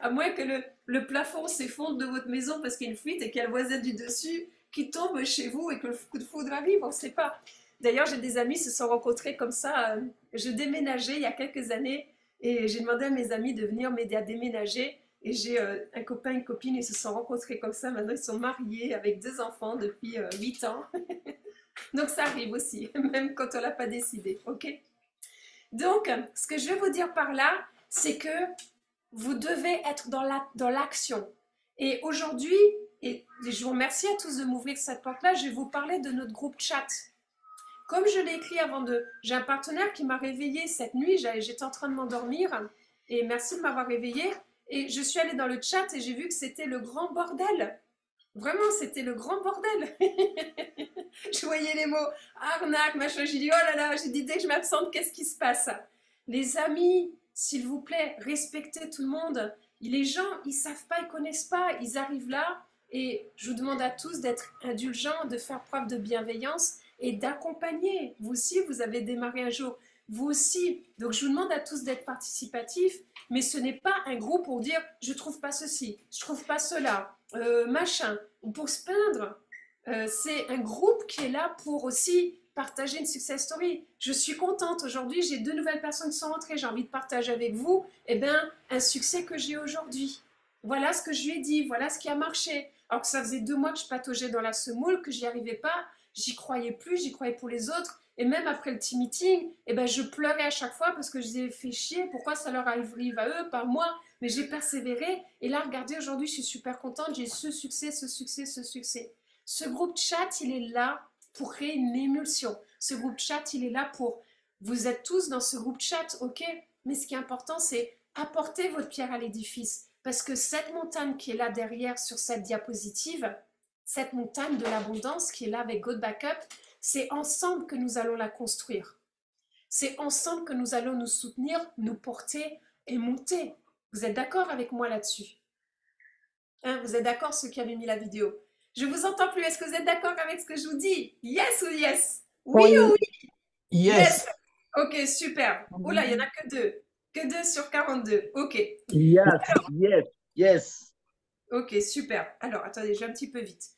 À moins que le plafond s'effondre de votre maison parce qu'il y a une fuite et qu'il y a le voisin du dessus qui tombe chez vous et que le coup de foudre arrive, on ne sait pas. D'ailleurs, j'ai des amis qui se sont rencontrés comme ça. Je déménageais il y a quelques années et j'ai demandé à mes amis de venir m'aider à déménager. Et j'ai un copain, une copine, ils se sont rencontrés comme ça. Maintenant, ils sont mariés avec 2 enfants depuis 8 ans. Donc, ça arrive aussi, même quand on ne l'a pas décidé. OK? Donc, ce que je veux vous dire par là, c'est que vous devez être dans l'action. Et aujourd'hui, et je vous remercie à tous de m'ouvrir cette porte-là, je vais vous parler de notre groupe chat. Comme je l'ai écrit avant de... J'ai un partenaire qui m'a réveillée cette nuit, j'étais en train de m'endormir, et merci de m'avoir réveillée. Et je suis allée dans le chat et j'ai vu que c'était le grand bordel. Vraiment, c'était le grand bordel. Je voyais les mots arnaque, machin. J'ai dit, oh là là, j'ai dit, dès que je m'absente, qu'est-ce qui se passe? Les amis, s'il vous plaît, respectez tout le monde. Les gens, ils ne savent pas, ils ne connaissent pas, ils arrivent là. Et je vous demande à tous d'être indulgents, de faire preuve de bienveillance et d'accompagner. Vous aussi, vous avez démarré un jour. Vous aussi. Donc, je vous demande à tous d'être participatifs. Mais ce n'est pas un groupe pour dire « je ne trouve pas ceci, je ne trouve pas cela, machin », ou pour se plaindre. C'est un groupe qui est là pour aussi partager une success story. Je suis contente. Aujourd'hui, j'ai 2 nouvelles personnes qui sont rentrées. J'ai envie de partager avec vous un succès que j'ai aujourd'hui. Voilà ce que je lui ai dit. Voilà ce qui a marché. Alors que ça faisait 2 mois que je pataugeais dans la semoule, que j'y arrivais pas. J'y croyais plus, j'y croyais pour les autres. Et même après le team meeting, je pleurais à chaque fois parce que je disais, fait chier, pourquoi ça leur arrive à eux, pas moi. Mais j'ai persévéré. Et là, regardez, aujourd'hui, je suis super contente. J'ai ce succès, ce succès, ce succès. Ce groupe chat, il est là pour créer une émulsion. Ce groupe chat, il est là pour... Vous êtes tous dans ce groupe chat, ok? Mais ce qui est important, c'est apporter votre pierre à l'édifice. Parce que cette montagne qui est là derrière sur cette diapositive, cette montagne de l'abondance qui est là avec God Backup, c'est ensemble que nous allons la construire. C'est ensemble que nous allons nous soutenir, nous porter et monter. Vous êtes d'accord avec moi là-dessus? Hein, vous êtes d'accord ceux qui avaient mis la vidéo? Je vous entends plus. Est-ce que vous êtes d'accord avec ce que je vous dis? Yes ou yes? Oui ou oui? Yes. Ok, super. Oula, il n'y en a que 2. Que 2 sur 42. Ok. Yes, Alors, yes, yes. ok, super. Alors, attendez, j'ai un petit peu vite.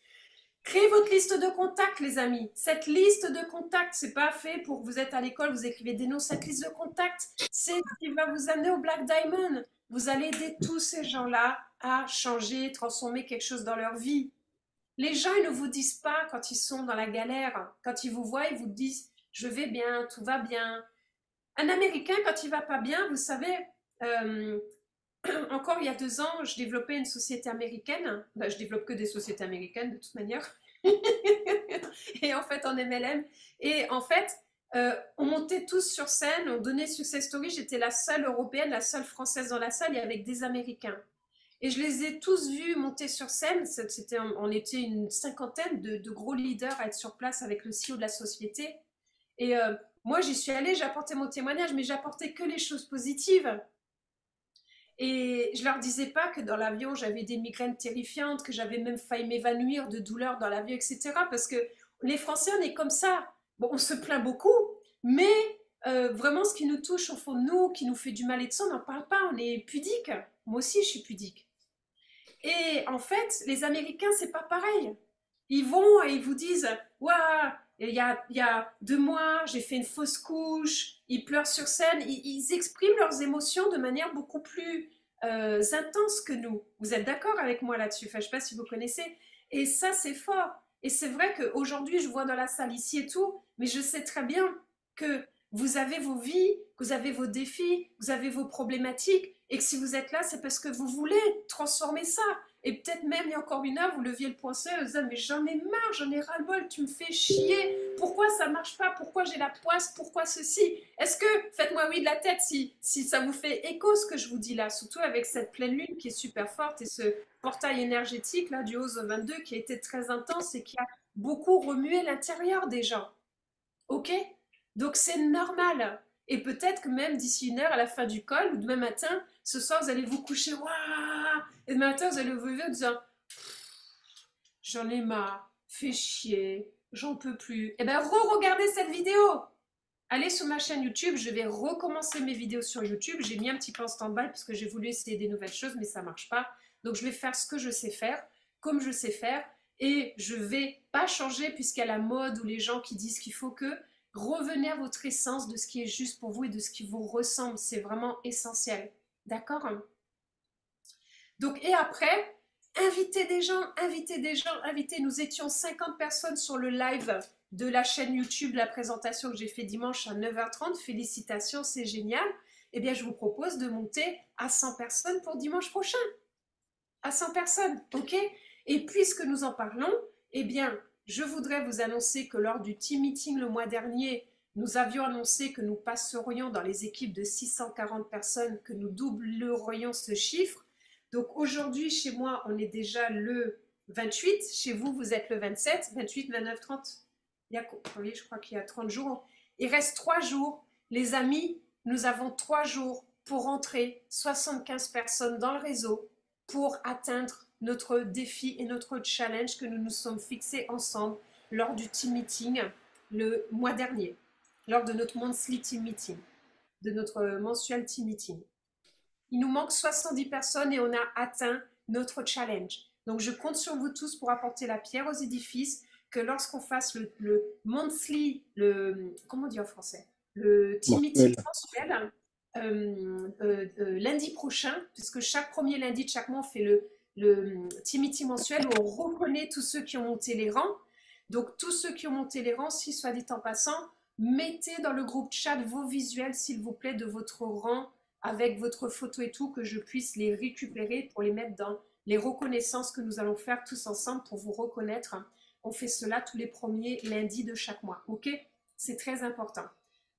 Créez votre liste de contacts, les amis. Cette liste de contacts, c'est pas fait pour que vous êtes à l'école, vous écrivez des noms. Cette liste de contacts, c'est ce qui va vous amener au Black Diamond. Vous allez aider tous ces gens-là à changer, transformer quelque chose dans leur vie. Les gens, ils ne vous disent pas quand ils sont dans la galère. Quand ils vous voient, ils vous disent « je vais bien, tout va bien ». Un Américain, quand il va pas bien, vous savez... encore il y a 2 ans, je développais une société américaine. Je développe que des sociétés américaines de toute manière. Et en fait, en MLM. Et en fait, on montait tous sur scène, on donnait success story. J'étais la seule européenne, la seule française dans la salle et avec des Américains. Et je les ai tous vus monter sur scène. On était une 50aine de gros leaders à être sur place avec le CEO de la société. Et moi, j'y suis allée, j'apportais mon témoignage, mais j'apportais que les choses positives. Et je leur disais pas que dans l'avion, j'avais des migraines terrifiantes, que j'avais même failli m'évanouir de douleur dans l'avion, etc. Parce que les Français, on est comme ça. Bon, on se plaint beaucoup, mais vraiment, ce qui nous touche au fond de nous, qui nous fait du mal et de ça, on n'en parle pas, on est pudique. Moi aussi, je suis pudique. Et en fait, les Américains, c'est pas pareil. Ils vont et ils vous disent « Waouh, il y a 2 mois, j'ai fait une fausse couche. » Ils pleurent sur scène. Ils expriment leurs émotions de manière beaucoup plus intense que nous. Vous êtes d'accord avec moi là-dessus? Enfin, je ne sais pas si vous connaissez. Et ça, c'est fort. Et c'est vrai qu'aujourd'hui, je vois dans la salle ici et tout, mais je sais très bien que vous avez vos vies, que vous avez vos défis, vous avez vos problématiques, et que si vous êtes là, c'est parce que vous voulez transformer ça. Et peut-être même, il y a encore 1 heure, vous leviez le poinçon et vous dites « mais j'en ai marre, j'en ai ras-le-bol, tu me fais chier, pourquoi ça marche pas, pourquoi j'ai la poisse, pourquoi ceci ?» Est-ce que, faites-moi oui de la tête si ça vous fait écho ce que je vous dis là, surtout avec cette pleine lune qui est super forte et ce portail énergétique là du 11 au 22 qui a été très intense et qui a beaucoup remué l'intérieur des gens. Ok? Donc c'est normal. Et peut-être que même d'ici 1 heure, à la fin du call, ou demain matin, ce soir, vous allez vous coucher, waouh! Et demain matin, vous allez vous lever en disant, j'en ai marre, fais chier, j'en peux plus. Eh bien, re-regardez cette vidéo. Allez sur ma chaîne YouTube, je vais recommencer mes vidéos sur YouTube. J'ai mis un petit peu en stand-by parce que j'ai voulu essayer des nouvelles choses, mais ça ne marche pas. Donc, je vais faire ce que je sais faire, comme je sais faire. Et je ne vais pas changer puisqu'il y a la mode ou les gens qui disent qu'il faut que revenez à votre essence de ce qui est juste pour vous et de ce qui vous ressemble. C'est vraiment essentiel. D'accord? Donc, et après, invitez des gens, invitez des gens, invitez. Nous étions 50 personnes sur le live de la chaîne YouTube, la présentation que j'ai fait dimanche à 9h30. Félicitations, c'est génial. Eh bien, je vous propose de monter à 100 personnes pour dimanche prochain. À 100 personnes, ok? Et puisque nous en parlons, eh bien, je voudrais vous annoncer que lors du team meeting le mois dernier, nous avions annoncé que nous passerions dans les équipes de 640 personnes, que nous doublerions ce chiffre. Donc aujourd'hui, chez moi, on est déjà le 28. Chez vous, vous êtes le 27, 28, 29, 30. Oui, je crois qu'il y a 30 jours. Il reste 3 jours. Les amis, nous avons 3 jours pour entrer 75 personnes dans le réseau pour atteindre notre défi et notre challenge que nous nous sommes fixés ensemble lors du team meeting le mois dernier, lors de notre monthly team meeting, de notre mensuel team meeting. Il nous manque 70 personnes et on a atteint notre challenge. Donc, je compte sur vous tous pour apporter la pierre aux édifices, que lorsqu'on fasse le monthly, comment on dit en français? Le team meeting mensuel, lundi prochain, puisque chaque premier lundi de chaque mois, on fait le team meeting mensuel où on reconnaît tous ceux qui ont monté les rangs. Donc, tous ceux qui ont monté les rangs, si soit dit en passant, mettez dans le groupe chat vos visuels, s'il vous plaît, de votre rang avec votre photo et tout, que je puisse les récupérer pour les mettre dans les reconnaissances que nous allons faire tous ensemble pour vous reconnaître. On fait cela tous les premiers lundis de chaque mois, ok? C'est très important.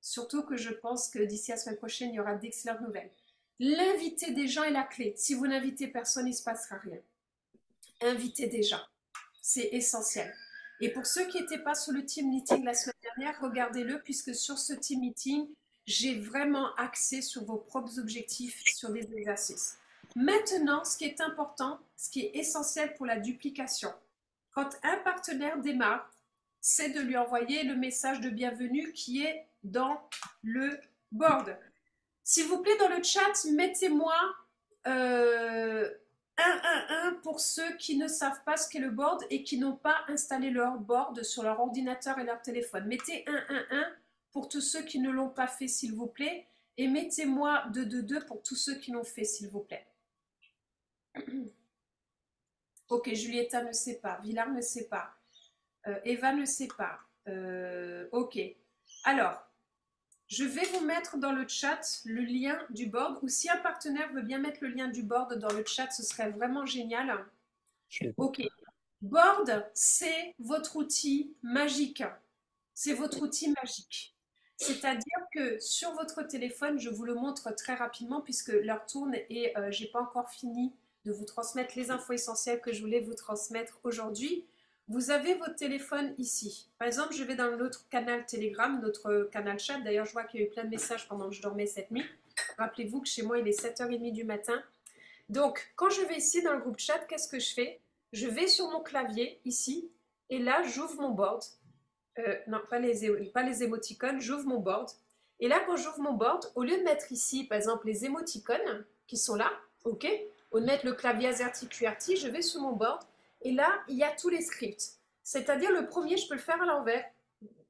Surtout que je pense que d'ici la semaine prochaine, il y aura d'excellentes nouvelles. L'inviter des gens est la clé. Si vous n'invitez personne, il ne se passera rien. Invitez des gens. C'est essentiel. Et pour ceux qui n'étaient pas sur le team meeting la semaine dernière, regardez-le, puisque sur ce team meeting, j'ai vraiment axé sur vos propres objectifs, sur des exercices. Maintenant, ce qui est important, ce qui est essentiel pour la duplication, quand un partenaire démarre, c'est de lui envoyer le message de bienvenue qui est dans le board. S'il vous plaît, dans le chat, mettez-moi 111 pour ceux qui ne savent pas ce qu'est le board et qui n'ont pas installé leur board sur leur ordinateur et leur téléphone. Mettez 111 pour tous ceux qui ne l'ont pas fait, s'il vous plaît. Et mettez-moi 222 pour tous ceux qui l'ont fait, s'il vous plaît. Ok, Julietta ne sait pas. Villard ne sait pas. Eva ne sait pas. Ok. Alors, je vais vous mettre dans le chat le lien du board. Ou si un partenaire veut bien mettre le lien du board dans le chat, ce serait vraiment génial. Ok. Board, c'est votre outil magique. C'est votre outil magique. C'est-à-dire que sur votre téléphone, je vous le montre très rapidement puisque l'heure tourne et je n'ai pas encore fini de vous transmettre les infos essentielles que je voulais vous transmettre aujourd'hui. Vous avez votre téléphone ici. Par exemple, je vais dans notre canal Telegram, notre canal chat. D'ailleurs, je vois qu'il y a eu plein de messages pendant que je dormais cette nuit. Rappelez-vous que chez moi, il est 7h30 du matin. Donc, quand je vais ici dans le groupe chat, qu'est-ce que je fais? Je vais sur mon clavier ici et là, j'ouvre mon board. Non, pas les émoticônes, j'ouvre mon board. Et là, quand j'ouvre mon board, au lieu de mettre ici, par exemple, les émoticônes qui sont là, ok, au lieu de mettre le clavier AZERTY QWERTY, je vais sur mon board et là, il y a tous les scripts. C'est-à-dire, le premier, je peux le faire à l'envers.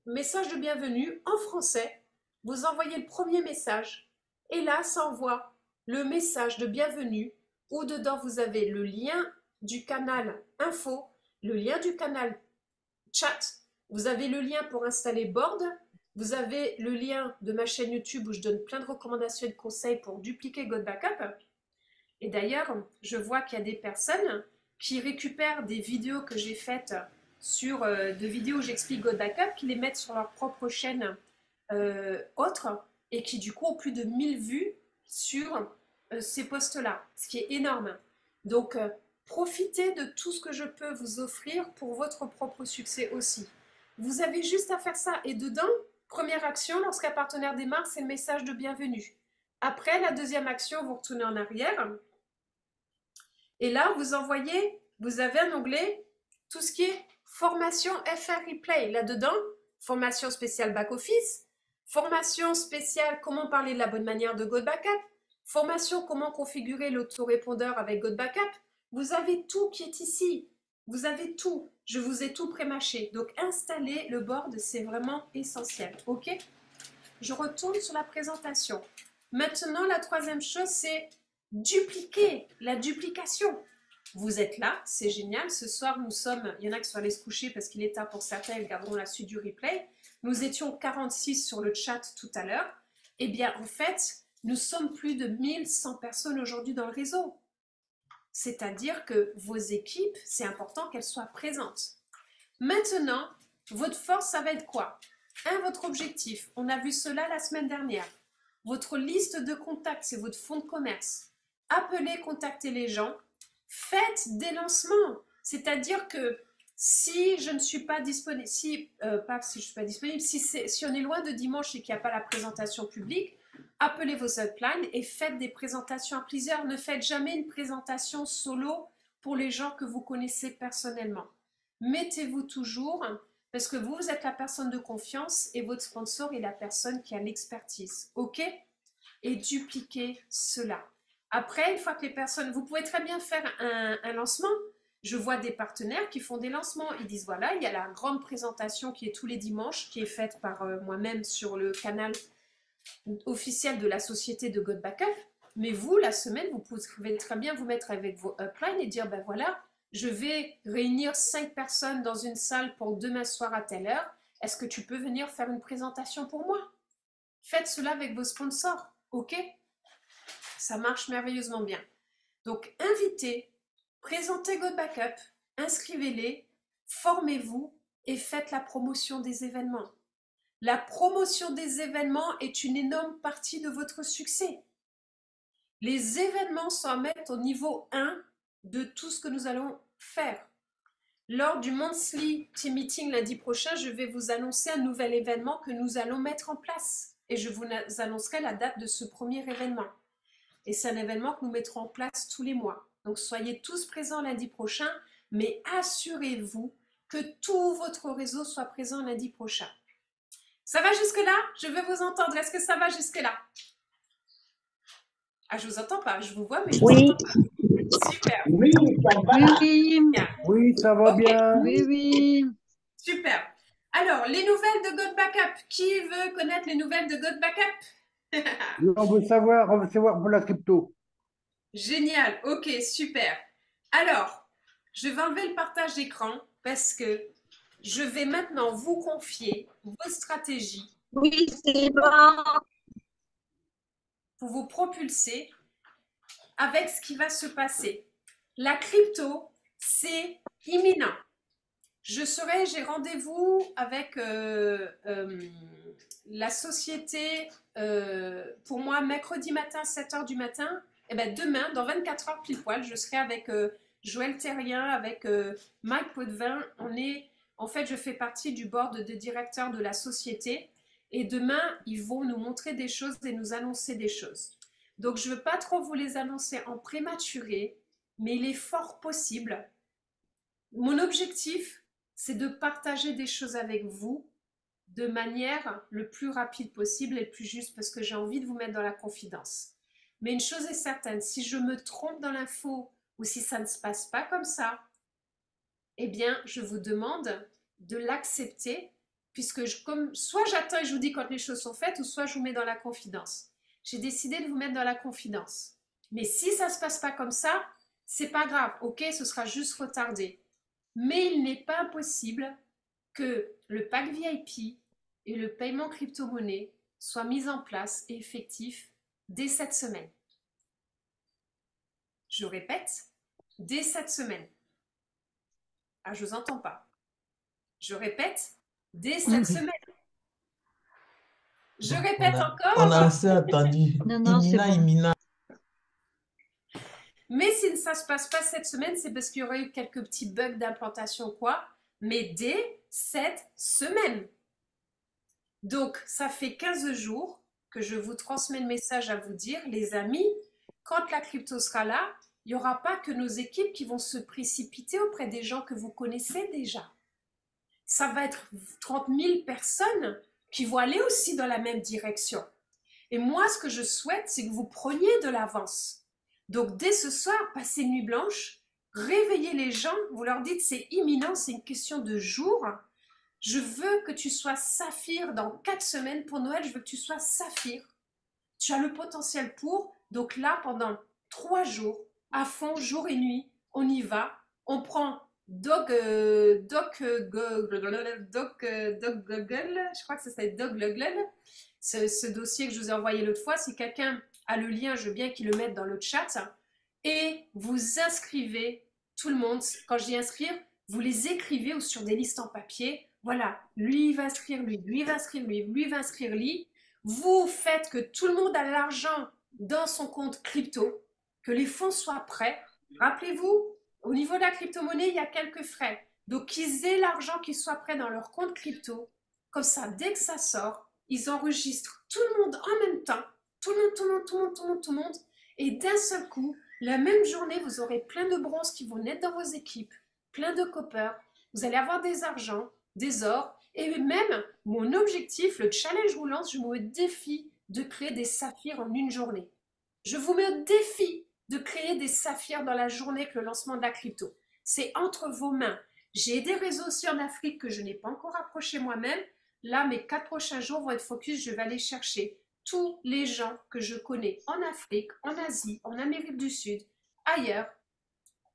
Message de bienvenue en français. Vous envoyez le premier message et là, ça envoie le message de bienvenue où dedans, vous avez le lien du canal info, le lien du canal chat. Vous avez le lien pour installer Board. Vous avez le lien de ma chaîne YouTube où je donne plein de recommandations et de conseils pour dupliquer GoodBackup. Et d'ailleurs, je vois qu'il y a des personnes qui récupèrent des vidéos que j'ai faites sur de vidéos où j'explique GoodBackup, qui les mettent sur leur propre chaîne autre et qui du coup ont plus de 1000 vues sur ces posts-là, ce qui est énorme. Donc, profitez de tout ce que je peux vous offrir pour votre propre succès aussi. Vous avez juste à faire ça. Et dedans, première action, lorsqu'un partenaire démarre, c'est le message de bienvenue. Après, la deuxième action, vous retournez en arrière. Et là, vous envoyez, vous avez un onglet, tout ce qui est formation FR Replay. Là-dedans, formation spéciale back-office, formation spéciale comment parler de la bonne manière de GoodBackup, formation comment configurer l'autorépondeur avec GoodBackup. Vous avez tout qui est ici. Vous avez tout. Je vous ai tout prémâché. Donc, installer le board, c'est vraiment essentiel. OK? Je retourne sur la présentation. Maintenant, la troisième chose, c'est dupliquer, la duplication. Vous êtes là, c'est génial. Ce soir, nous sommes, il y en a qui sont allés se coucher parce qu'il est tard pour certains, ils regarderont la suite du replay. Nous étions 46 sur le chat tout à l'heure. Eh bien, en fait, nous sommes plus de 1100 personnes aujourd'hui dans le réseau. C'est-à-dire que vos équipes, c'est important qu'elles soient présentes. Maintenant, votre force, ça va être quoi? Votre objectif. On a vu cela la semaine dernière. Votre liste de contacts, c'est votre fonds de commerce. Appelez, contactez les gens. Faites des lancements. C'est-à-dire que si je ne suis pas disponible, si on est loin de dimanche et qu'il n'y a pas la présentation publique, appelez vos uplines et faites des présentations à plusieurs. Ne faites jamais une présentation solo pour les gens que vous connaissez personnellement. Mettez-vous toujours, parce que vous êtes la personne de confiance et votre sponsor est la personne qui a l'expertise. OK? Et dupliquez cela. Après, une fois que les personnes, vous pouvez très bien faire un lancement. Je vois des partenaires qui font des lancements. Ils disent, voilà, il y a la grande présentation qui est tous les dimanches, qui est faite par moi-même sur le canal officiel de la société de God Backup. Mais vous, la semaine, vous pouvez très bien vous mettre avec vos uplines et dire, ben voilà, je vais réunir 5 personnes dans une salle pour demain soir à telle heure. Est-ce que tu peux venir faire une présentation pour moi? Faites cela avec vos sponsors, OK? Ça marche merveilleusement bien. Donc, invitez, présentez God Backup, inscrivez-les, formez-vous et faites la promotion des événements. La promotion des événements est une énorme partie de votre succès. Les événements sont à mettre au niveau 1 de tout ce que nous allons faire. Lors du Monthly Team Meeting lundi prochain, je vais vous annoncer un nouvel événement que nous allons mettre en place. Et je vous annoncerai la date de ce premier événement. Et c'est un événement que nous mettrons en place tous les mois. Donc soyez tous présents lundi prochain, mais assurez-vous que tout votre réseau soit présent lundi prochain. Ça va jusque-là? Je veux vous entendre. Est-ce que ça va jusque-là? Ah, je vous entends pas. Je vous vois, mais je vous entends pas. Super. Oui, ça va. Oui, Oui, ça va bien. Oui, oui. Super. Alors, les nouvelles de God Backup. Qui veut connaître les nouvelles de God Backup? On veut savoir pour la crypto. Génial. Ok, super. Alors, je vais enlever le partage d'écran parce que je vais maintenant vous confier vos stratégies. Oui, c'est bon. Pour vous propulser avec ce qui va se passer. La crypto, c'est imminent. J'ai rendez-vous avec la société pour moi mercredi matin, 7h du matin. Et bien demain, dans 24 heures pile poil, je serai avec Joël Terrien, avec Mike Potvin. En fait, je fais partie du board de directeurs de la société. Et demain, ils vont nous montrer des choses et nous annoncer des choses. Donc, je ne veux pas trop vous les annoncer en prématuré, mais il est fort possible. Mon objectif, c'est de partager des choses avec vous de manière le plus rapide possible et le plus juste parce que j'ai envie de vous mettre dans la confidence. Mais une chose est certaine, si je me trompe dans l'info ou si ça ne se passe pas comme ça, eh bien, je vous demande de l'accepter puisque soit j'attends et je vous dis quand les choses sont faites ou soit je vous mets dans la confidence. J'ai décidé de vous mettre dans la confidence. Mais si ça ne se passe pas comme ça, c'est pas grave, ok, ce sera juste retardé. Mais il n'est pas impossible que le pack VIP et le paiement crypto-monnaie soient mis en place et effectifs dès cette semaine. Je répète, dès cette semaine. Ah, je vous entends pas. Je répète, dès cette semaine. Je répète encore. On a assez attendu. Imminent. Mais si ça ne se passe pas cette semaine, c'est parce qu'il y aurait eu quelques petits bugs d'implantation ou quoi. Mais dès cette semaine. Donc, ça fait 15 jours que je vous transmets le message à vous dire, les amis, quand la crypto sera là, il n'y aura pas que nos équipes qui vont se précipiter auprès des gens que vous connaissez déjà. Ça va être 30 000 personnes qui vont aller aussi dans la même direction. Et moi, ce que je souhaite, c'est que vous preniez de l'avance. Donc, dès ce soir, passez une nuit blanche réveillez les gens, vous leur dites c'est imminent, c'est une question de jours. Je veux que tu sois saphir dans 4 semaines. Pour Noël, je veux que tu sois saphir. Tu as le potentiel pour. Donc là, pendant 3 jours, à fond, jour et nuit, on y va. On prend Dog Google, je crois que ça s'appelle Dog Google, ce dossier que je vous ai envoyé l'autre fois. Si quelqu'un a le lien, je veux bien qu'il le mette dans le chat. Et vous inscrivez tout le monde. Quand je dis inscrire, vous les écrivez ou sur des listes en papier. Voilà, lui il va inscrire lui, lui il va inscrire lui, lui il va inscrire lui. Vous faites que tout le monde a l'argent dans son compte crypto, que les fonds soient prêts. Rappelez-vous, au niveau de la crypto-monnaie, il y a quelques frais. Donc, qu'ils aient l'argent qui soit prêt dans leur compte crypto. Comme ça, dès que ça sort, ils enregistrent tout le monde en même temps. Tout le monde. Et d'un seul coup, la même journée, vous aurez plein de bronzes qui vont naître dans vos équipes, plein de copper. Vous allez avoir des argents, des ors. Et même, mon objectif, le challenge roulant, je me défie de créer des saphirs en une journée. Je vous mets au défi de créer des saphirs dans la journée avec le lancement de la crypto. C'est entre vos mains. J'ai des réseaux aussi en Afrique que je n'ai pas encore approchés moi-même. Là, mes 4 prochains jours vont être focus. Je vais aller chercher tous les gens que je connais en Afrique, en Asie, en Amérique du Sud, ailleurs.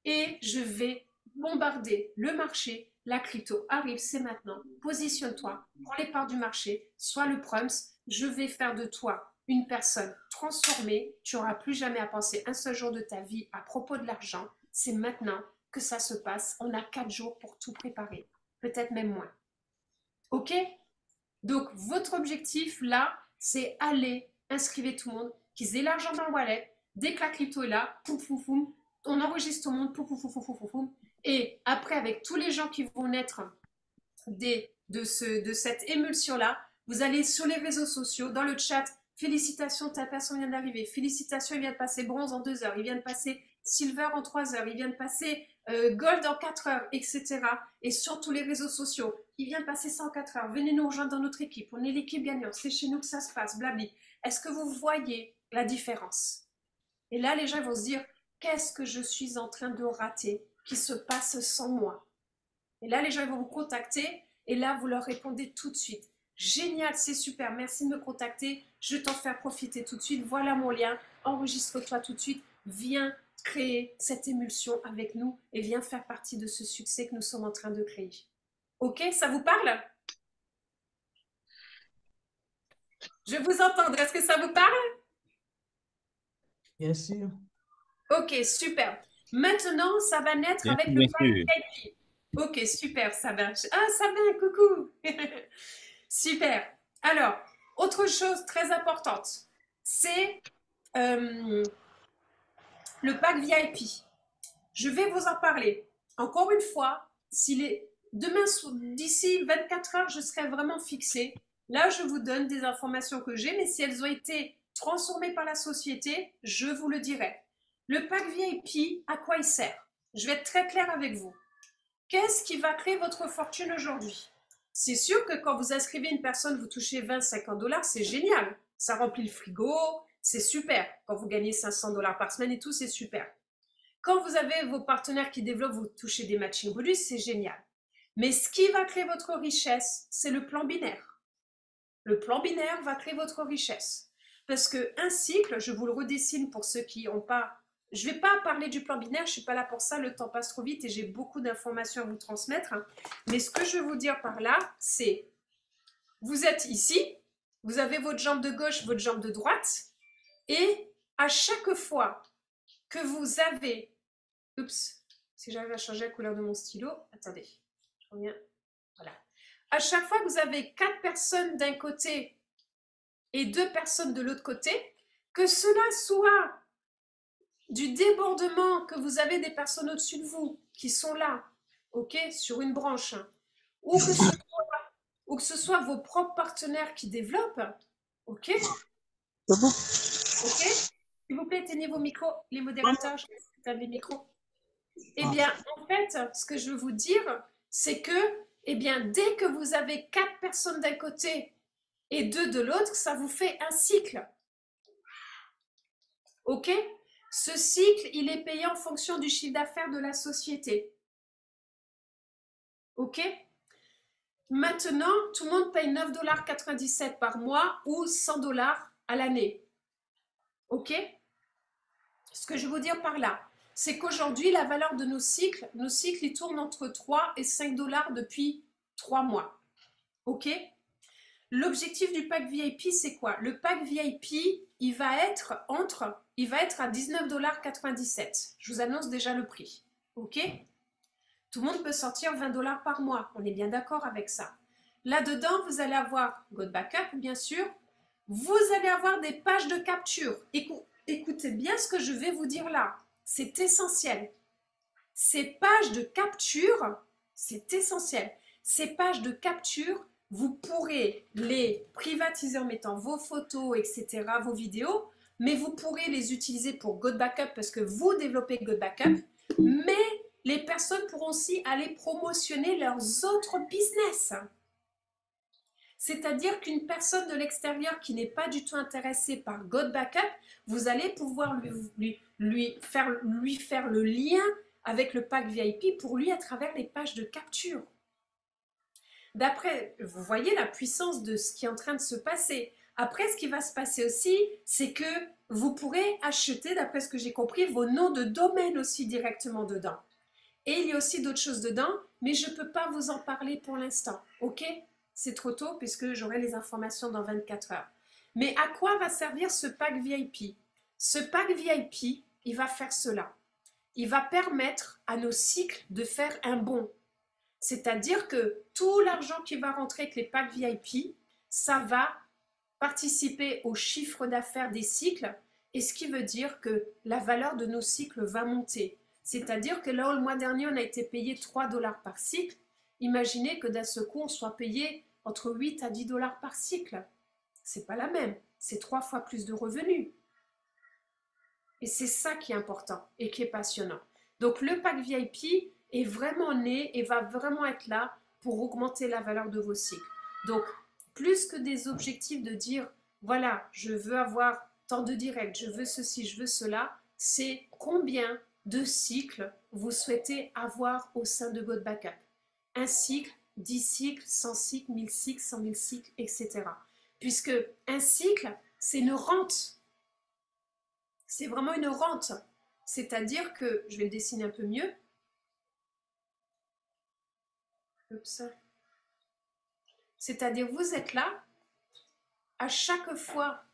Et je vais bombarder le marché. La crypto arrive, c'est maintenant. Positionne-toi, prends les parts du marché, sois le prums. Je vais faire de toi une personne transformée. Tu n'auras plus jamais à penser un seul jour de ta vie à propos de l'argent. C'est maintenant que ça se passe. On a 4 jours pour tout préparer, peut-être même moins. Ok? Donc, votre objectif là, c'est aller inscrire tout le monde, qu'ils aient l'argent dans le wallet. Dès que la crypto est là, poum, poum, poum, on enregistre tout le monde, poum, poum, poum, poum, poum, poum. Et après, avec tous les gens qui vont naître de cette émulsion-là, vous allez sur les réseaux sociaux, dans le chat, félicitations, ta personne vient d'arriver, félicitations, il vient de passer bronze en 2 heures, il vient de passer silver en 3 heures, il vient de passer gold en 4 heures, etc. Et sur tous les réseaux sociaux, il vient de passer 104 heures, venez nous rejoindre dans notre équipe, on est l'équipe gagnante, c'est chez nous que ça se passe, blabli. Est-ce que vous voyez la différence? Et là, les gens vont se dire, qu'est-ce que je suis en train de rater qui se passe sans moi? Et là, les gens vont vous contacter et là, vous leur répondez tout de suite. Génial, c'est super, merci de me contacter, je vais t'en faire profiter tout de suite, voilà mon lien, enregistre-toi tout de suite, viens créer cette émulsion avec nous et viens faire partie de ce succès que nous sommes en train de créer. Ok, ça vous parle? Je vous entends, est-ce que ça vous parle? Bien sûr. Ok, super. Maintenant, ça va naître avec le pack VIP. Ok, super, ça va. Ah, ça va, coucou. Super. Alors, autre chose très importante, c'est le pack VIP. Je vais vous en parler. Encore une fois, demain, d'ici 24 heures, je serai vraiment fixée. Là, je vous donne des informations que j'ai, mais si elles ont été transformées par la société, je vous le dirai. Le pack VIP, à quoi il sert? Je vais être très claire avec vous. Qu'est-ce qui va créer votre fortune aujourd'hui? C'est sûr que quand vous inscrivez une personne, vous touchez 20-50 $, c'est génial. Ça remplit le frigo, c'est super. Quand vous gagnez 500 $ par semaine et tout, c'est super. Quand vous avez vos partenaires qui développent, vous touchez des matching bonus, c'est génial. Mais ce qui va créer votre richesse, c'est le plan binaire. Le plan binaire va créer votre richesse. Parce qu'un cycle, je vous le redessine pour ceux qui n'ont pas... Je ne vais pas parler du plan binaire, je ne suis pas là pour ça, le temps passe trop vite et j'ai beaucoup d'informations à vous transmettre. Mais ce que je veux vous dire par là, c'est, vous êtes ici, vous avez votre jambe de gauche, votre jambe de droite, et à chaque fois que vous avez... Oups, si j'arrive à changer la couleur de mon stylo, attendez, je reviens, voilà. À chaque fois que vous avez 4 personnes d'un côté et 2 personnes de l'autre côté, que cela soit du débordement, que vous avez des personnes au-dessus de vous qui sont là, ok, sur une branche, ou que ce soit vos propres partenaires qui développent, ok, ok, s'il vous plaît, éteignez vos micros, les modérateurs, je vais éteindre les micros. Eh bien, en fait, ce que je veux vous dire, c'est que, eh bien, dès que vous avez 4 personnes d'un côté et 2 de l'autre, ça vous fait un cycle. Ok? Ce cycle, il est payé en fonction du chiffre d'affaires de la société. OK? Maintenant, tout le monde paye 9,97 $ par mois ou 100 $ à l'année. OK? Ce que je veux vous dire par là, c'est qu'aujourd'hui, la valeur de nos cycles, ils tournent entre 3 et 5 $ depuis 3 mois. OK? L'objectif du pack VIP, c'est quoi? Le pack VIP, il va être à 19,97 $. Je vous annonce déjà le prix. OK? Tout le monde peut sortir 20 $ par mois. On est bien d'accord avec ça. Là-dedans, vous allez avoir God Backup, bien sûr. Vous allez avoir des pages de capture. Écoutez bien ce que je vais vous dire là. C'est essentiel. Ces pages de capture, c'est essentiel. Ces pages de capture, vous pourrez les privatiser en mettant vos photos, etc., vos vidéos, mais vous pourrez les utiliser pour God Backup parce que vous développez God Backup, mais les personnes pourront aussi aller promotionner leurs autres business. C'est-à-dire qu'une personne de l'extérieur qui n'est pas du tout intéressée par God Backup, vous allez pouvoir lui faire le lien avec le pack VIP pour lui à travers les pages de capture. D'après, vous voyez la puissance de ce qui est en train de se passer. Après, ce qui va se passer aussi, c'est que vous pourrez acheter, d'après ce que j'ai compris, vos noms de domaine aussi directement dedans. Et il y a aussi d'autres choses dedans, mais je ne peux pas vous en parler pour l'instant, ok? C'est trop tôt puisque j'aurai les informations dans 24 heures. Mais à quoi va servir ce pack VIP? Ce pack VIP, il va faire cela. Il va permettre à nos cycles de faire un bond. C'est-à-dire que tout l'argent qui va rentrer avec les packs VIP, ça va participer au chiffre d'affaires des cycles, et ce qui veut dire que la valeur de nos cycles va monter. C'est-à-dire que là où le mois dernier, on a été payé 3 $ par cycle, imaginez que d'un seul coup, on soit payé entre 8 à 10 $ par cycle. C'est pas la même, c'est 3 fois plus de revenus. Et c'est ça qui est important et qui est passionnant. Donc le pack VIP est vraiment né et va vraiment être là pour augmenter la valeur de vos cycles. Donc, plus que des objectifs de dire, voilà, je veux avoir tant de directs, je veux ceci, je veux cela, c'est combien de cycles vous souhaitez avoir au sein de God Backup. Un cycle, 10 cycles, 100 cycles, 1000 cycles, 100 000 cycles, etc. Puisque un cycle, c'est une rente. C'est vraiment une rente. C'est-à-dire que, je vais le dessiner un peu mieux. C'est-à-dire, vous êtes là, à chaque fois,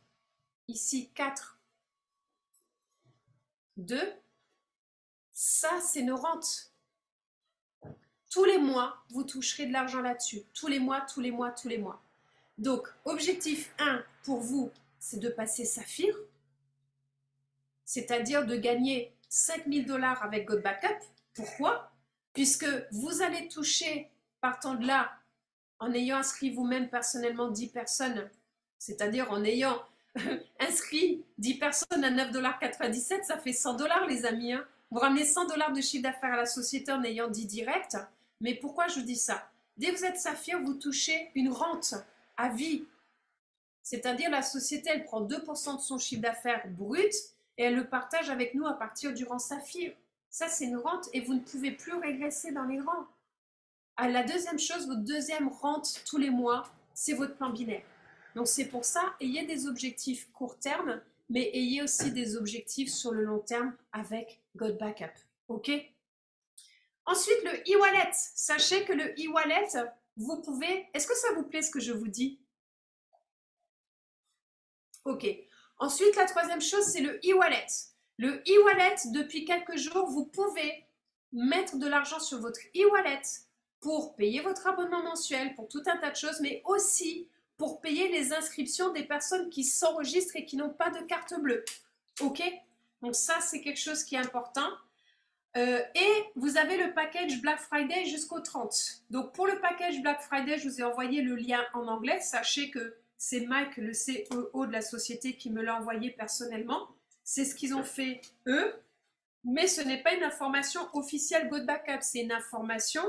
ici 4, 2, ça c'est une rente. Tous les mois, vous toucherez de l'argent là-dessus. Tous les mois, tous les mois, tous les mois. Donc, objectif 1 pour vous, c'est de passer Saphir, c'est-à-dire de gagner 5 000 $ avec God Backup. Pourquoi? Puisque vous allez toucher, partant de là, en ayant inscrit vous-même personnellement 10 personnes, c'est-à-dire en ayant inscrit 10 personnes à 9,97 $, ça fait 100 $ les amis. Hein. Vous ramenez 100 $ de chiffre d'affaires à la société en ayant 10 directs. Mais pourquoi je vous dis ça? Dès que vous êtes Saphir, vous touchez une rente à vie. C'est-à-dire la société, elle prend 2% de son chiffre d'affaires brut et elle le partage avec nous à partir du rang Saphir. Ça, c'est une rente et vous ne pouvez plus régresser dans les rangs. La deuxième chose, votre deuxième rente tous les mois, c'est votre plan binaire. Donc c'est pour ça, ayez des objectifs court terme, mais ayez aussi des objectifs sur le long terme avec God Backup. OK? Ensuite, le e-wallet. Sachez que le e-wallet, vous pouvez... Est-ce que ça vous plaît ce que je vous dis? OK. Ensuite, la troisième chose, c'est le e-wallet. Le e-wallet, depuis quelques jours, vous pouvez mettre de l'argent sur votre e-wallet pour payer votre abonnement mensuel, pour tout un tas de choses, mais aussi pour payer les inscriptions des personnes qui s'enregistrent et qui n'ont pas de carte bleue. OK? Donc ça, c'est quelque chose qui est important. Et vous avez le package Black Friday jusqu'au 30. Donc pour le package Black Friday, je vous ai envoyé le lien en anglais. Sachez que c'est Mike, le CEO de la société, qui me l'a envoyé personnellement. C'est ce qu'ils ont fait eux. Mais ce n'est pas une information officielle God Backup. C'est une information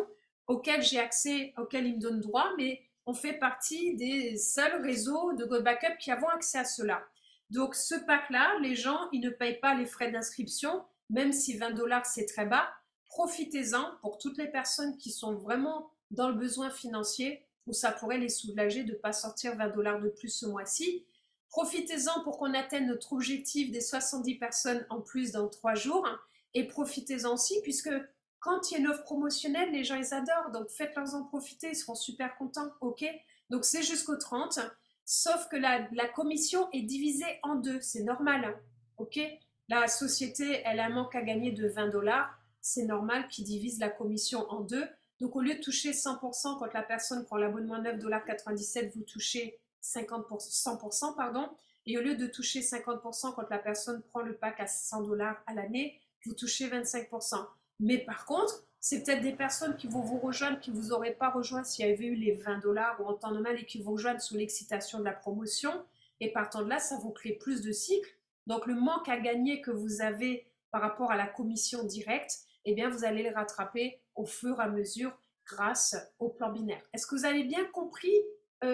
auquel j'ai accès, auquel ils me donnent droit, mais on fait partie des seuls réseaux de God Backup qui avons accès à cela. Donc, ce pack-là, les gens, ils ne payent pas les frais d'inscription, même si 20 $, c'est très bas. Profitez-en pour toutes les personnes qui sont vraiment dans le besoin financier, où ça pourrait les soulager de ne pas sortir 20 $ de plus ce mois-ci. Profitez-en pour qu'on atteigne notre objectif des 70 personnes en plus dans 3 jours. Et profitez-en aussi, puisque quand il y a une offre promotionnelle, les gens, ils adorent. Donc, faites-leur en profiter, ils seront super contents. OK? Donc, c'est jusqu'au 30. Sauf que la commission est divisée en deux. C'est normal. OK? La société, elle a un manque à gagner de 20 $. C'est normal qu'ils divisent la commission en deux. Donc, au lieu de toucher 100% quand la personne prend l'abonnement à 9,97 $, vous touchez 100%, pardon. Et au lieu de toucher 50% quand la personne prend le pack à 100 $ à l'année, vous touchez 25%. Mais par contre, c'est peut-être des personnes qui vont vous rejoindre, qui ne vous auraient pas rejoint s'il y avait eu les 20 $ ou en temps normal et qui vous rejoignent sous l'excitation de la promotion. Et partant de là, ça vous crée plus de cycles. Donc, le manque à gagner que vous avez par rapport à la commission directe, eh bien, vous allez le rattraper au fur et à mesure grâce au plan binaire. Est-ce que vous avez bien compris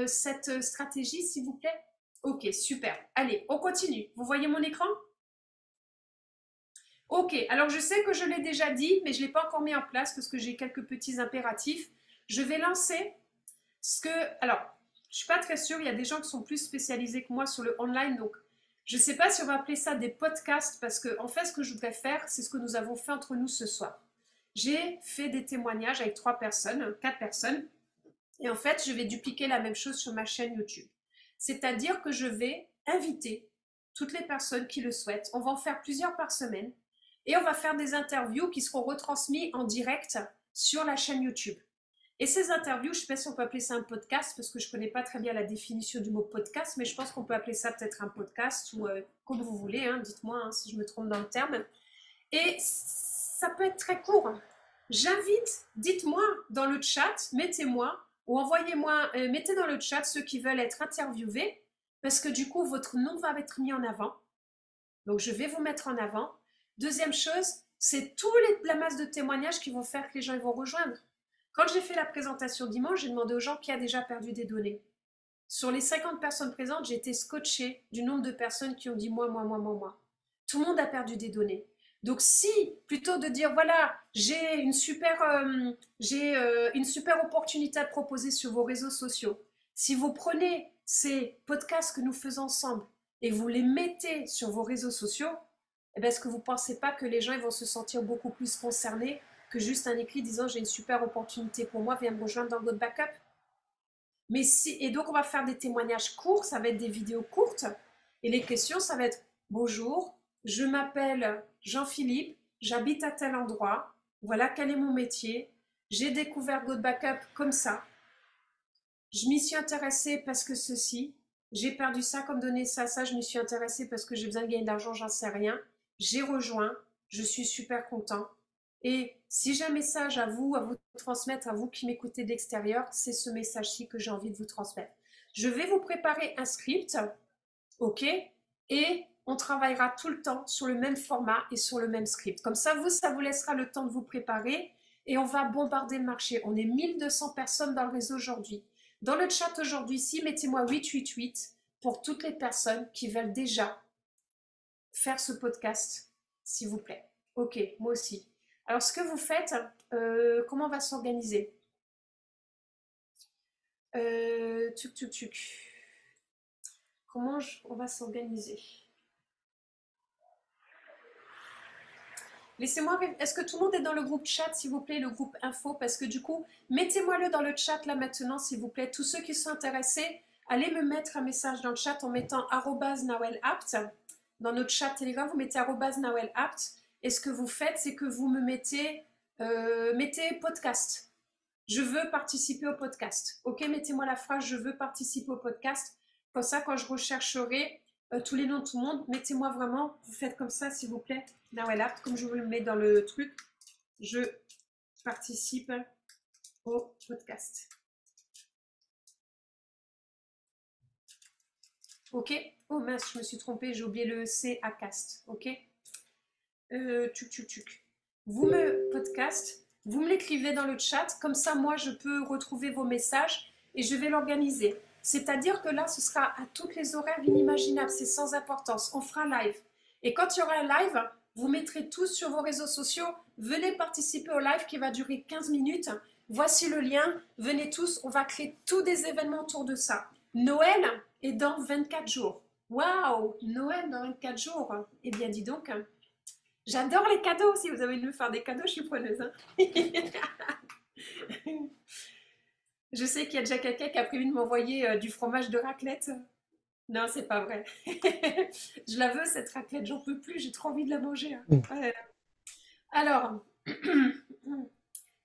cette stratégie, s'il vous plaît? Ok, super. Allez, on continue. Vous voyez mon écran? Ok, alors je sais que je l'ai déjà dit, mais je ne l'ai pas encore mis en place parce que j'ai quelques petits impératifs. Je vais lancer ce que... Alors, je ne suis pas très sûre, il y a des gens qui sont plus spécialisés que moi sur le online, donc je ne sais pas si on va appeler ça des podcasts, parce que en fait, ce que je voudrais faire, c'est ce que nous avons fait entre nous ce soir. J'ai fait des témoignages avec 4 personnes, et en fait, je vais dupliquer la même chose sur ma chaîne YouTube. C'est-à-dire que je vais inviter toutes les personnes qui le souhaitent. On va en faire plusieurs par semaine. Et on va faire des interviews qui seront retransmises en direct sur la chaîne YouTube. Et ces interviews, je ne sais pas si on peut appeler ça un podcast, parce que je ne connais pas très bien la définition du mot podcast, mais je pense qu'on peut appeler ça peut-être un podcast, ou comme vous voulez, hein, dites-moi hein, si je me trompe dans le terme. Et ça peut être très court. J'invite, dites-moi dans le chat, mettez-moi, ou envoyez-moi, mettez dans le chat ceux qui veulent être interviewés, parce que du coup, votre nom va être mis en avant. Donc, je vais vous mettre en avant. Deuxième chose, c'est toute la masse de témoignages qui vont faire que les gens vont rejoindre. Quand j'ai fait la présentation dimanche, j'ai demandé aux gens qui a déjà perdu des données. Sur les 50 personnes présentes, j'ai été scotchée du nombre de personnes qui ont dit moi. Tout le monde a perdu des données. Donc si, plutôt de dire voilà, j'ai une super opportunité à proposer sur vos réseaux sociaux, si vous prenez ces podcasts que nous faisons ensemble et vous les mettez sur vos réseaux sociaux, eh bien, est-ce que vous ne pensez pas que les gens ils vont se sentir beaucoup plus concernés que juste un écrit disant j'ai une super opportunité pour moi, viens me rejoindre dans votre backup? Mais si, et donc on va faire des témoignages courts, ça va être des vidéos courtes, et les questions, ça va être bonjour, je m'appelle Jean-Philippe, j'habite à tel endroit, voilà quel est mon métier, j'ai découvert Go Backup comme ça, je m'y suis intéressée parce que ceci, j'ai perdu ça comme données, ça, je m'y suis intéressée parce que j'ai besoin de gagner de l'argent, j'en sais rien, j'ai rejoint, je suis super content. Et si j'ai un message à vous transmettre, à vous qui m'écoutez de l'extérieur, c'est ce message-ci que j'ai envie de vous transmettre. Je vais vous préparer un script, ok? Et on travaillera tout le temps sur le même format et sur le même script. Comme ça vous laissera le temps de vous préparer et on va bombarder le marché. On est 1200 personnes dans le réseau aujourd'hui. Dans le chat aujourd'hui, ici, mettez-moi 888 pour toutes les personnes qui veulent déjà faire ce podcast, s'il vous plaît. Ok, moi aussi. Alors, ce que vous faites, comment on va s'organiser? Comment on va s'organiser? Laissez-moi, est-ce que tout le monde est dans le groupe chat, s'il vous plaît, le groupe info? Parce que du coup, mettez-moi-le dans le chat là maintenant, s'il vous plaît. Tous ceux qui sont intéressés, allez me mettre un message dans le chat en mettant @nawelapt. Dans notre chat Telegram, vous mettez @nawelapt. Et ce que vous faites, c'est que vous me mettez podcast. Je veux participer au podcast. Ok, mettez-moi la phrase je veux participer au podcast. Comme ça, quand je rechercherai tous les noms de tout le monde, mettez-moi vraiment, vous faites comme ça, s'il vous plaît. Nawelapt, comme je vous le mets dans le truc, je participe au podcast. Ok? Oh mince, je me suis trompée, j'ai oublié le C à cast. Ok? Vous me l'écrivez dans le chat, comme ça moi je peux retrouver vos messages et je vais l'organiser. C'est-à-dire que là, ce sera à toutes les horaires inimaginables. C'est sans importance. On fera live. Et quand il y aura un live, vous mettrez tous sur vos réseaux sociaux. Venez participer au live qui va durer 15 minutes. Voici le lien. Venez tous. On va créer tous des événements autour de ça. Noël est dans 24 jours. Waouh! Noël dans 24 jours. Eh bien, dis donc. J'adore les cadeaux. Si vous avez envie de me faire des cadeaux, je suis preneuse. Hein. Je sais qu'il y a déjà quelqu'un qui a prévu de m'envoyer du fromage de raclette. Non, c'est pas vrai. Je la veux, cette raclette. J'en peux plus. J'ai trop envie de la manger. Hein. Ouais.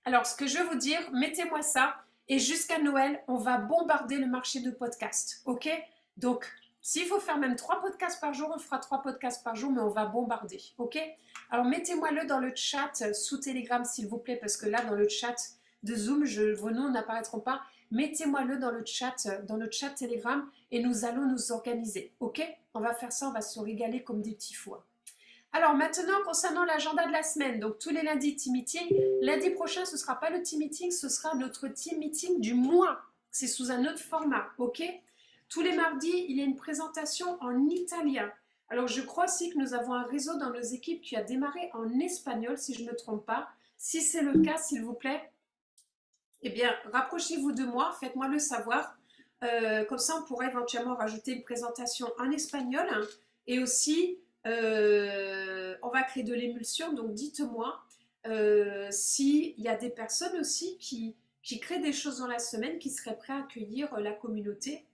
Alors, ce que je veux vous dire, mettez-moi ça. Et jusqu'à Noël, on va bombarder le marché de podcasts. OK? Donc, s'il faut faire même 3 podcasts par jour, on fera 3 podcasts par jour, mais on va bombarder. OK? Alors, mettez-moi-le dans le chat sous Telegram, s'il vous plaît, parce que là, dans le chat de Zoom, vos noms n'apparaîtront pas. Mettez-moi-le dans le chat Telegram et nous allons nous organiser. OK? On va faire ça, on va se régaler comme des petits fours. Alors maintenant, concernant l'agenda de la semaine, donc tous les lundis, team meeting. Lundi prochain, ce ne sera pas le team meeting, ce sera notre team meeting du mois. C'est sous un autre format, ok? Tous les mardis, il y a une présentation en italien. Alors je crois aussi que nous avons un réseau dans nos équipes qui a démarré en espagnol, si je ne me trompe pas. Si c'est le cas, s'il vous plaît, eh bien, rapprochez-vous de moi, faites-moi le savoir. Comme ça, on pourrait éventuellement rajouter une présentation en espagnol et aussi... on va créer de l'émulsion, donc dites-moi s'il y a des personnes aussi qui créent des choses dans la semaine, qui seraient prêts à accueillir la communauté,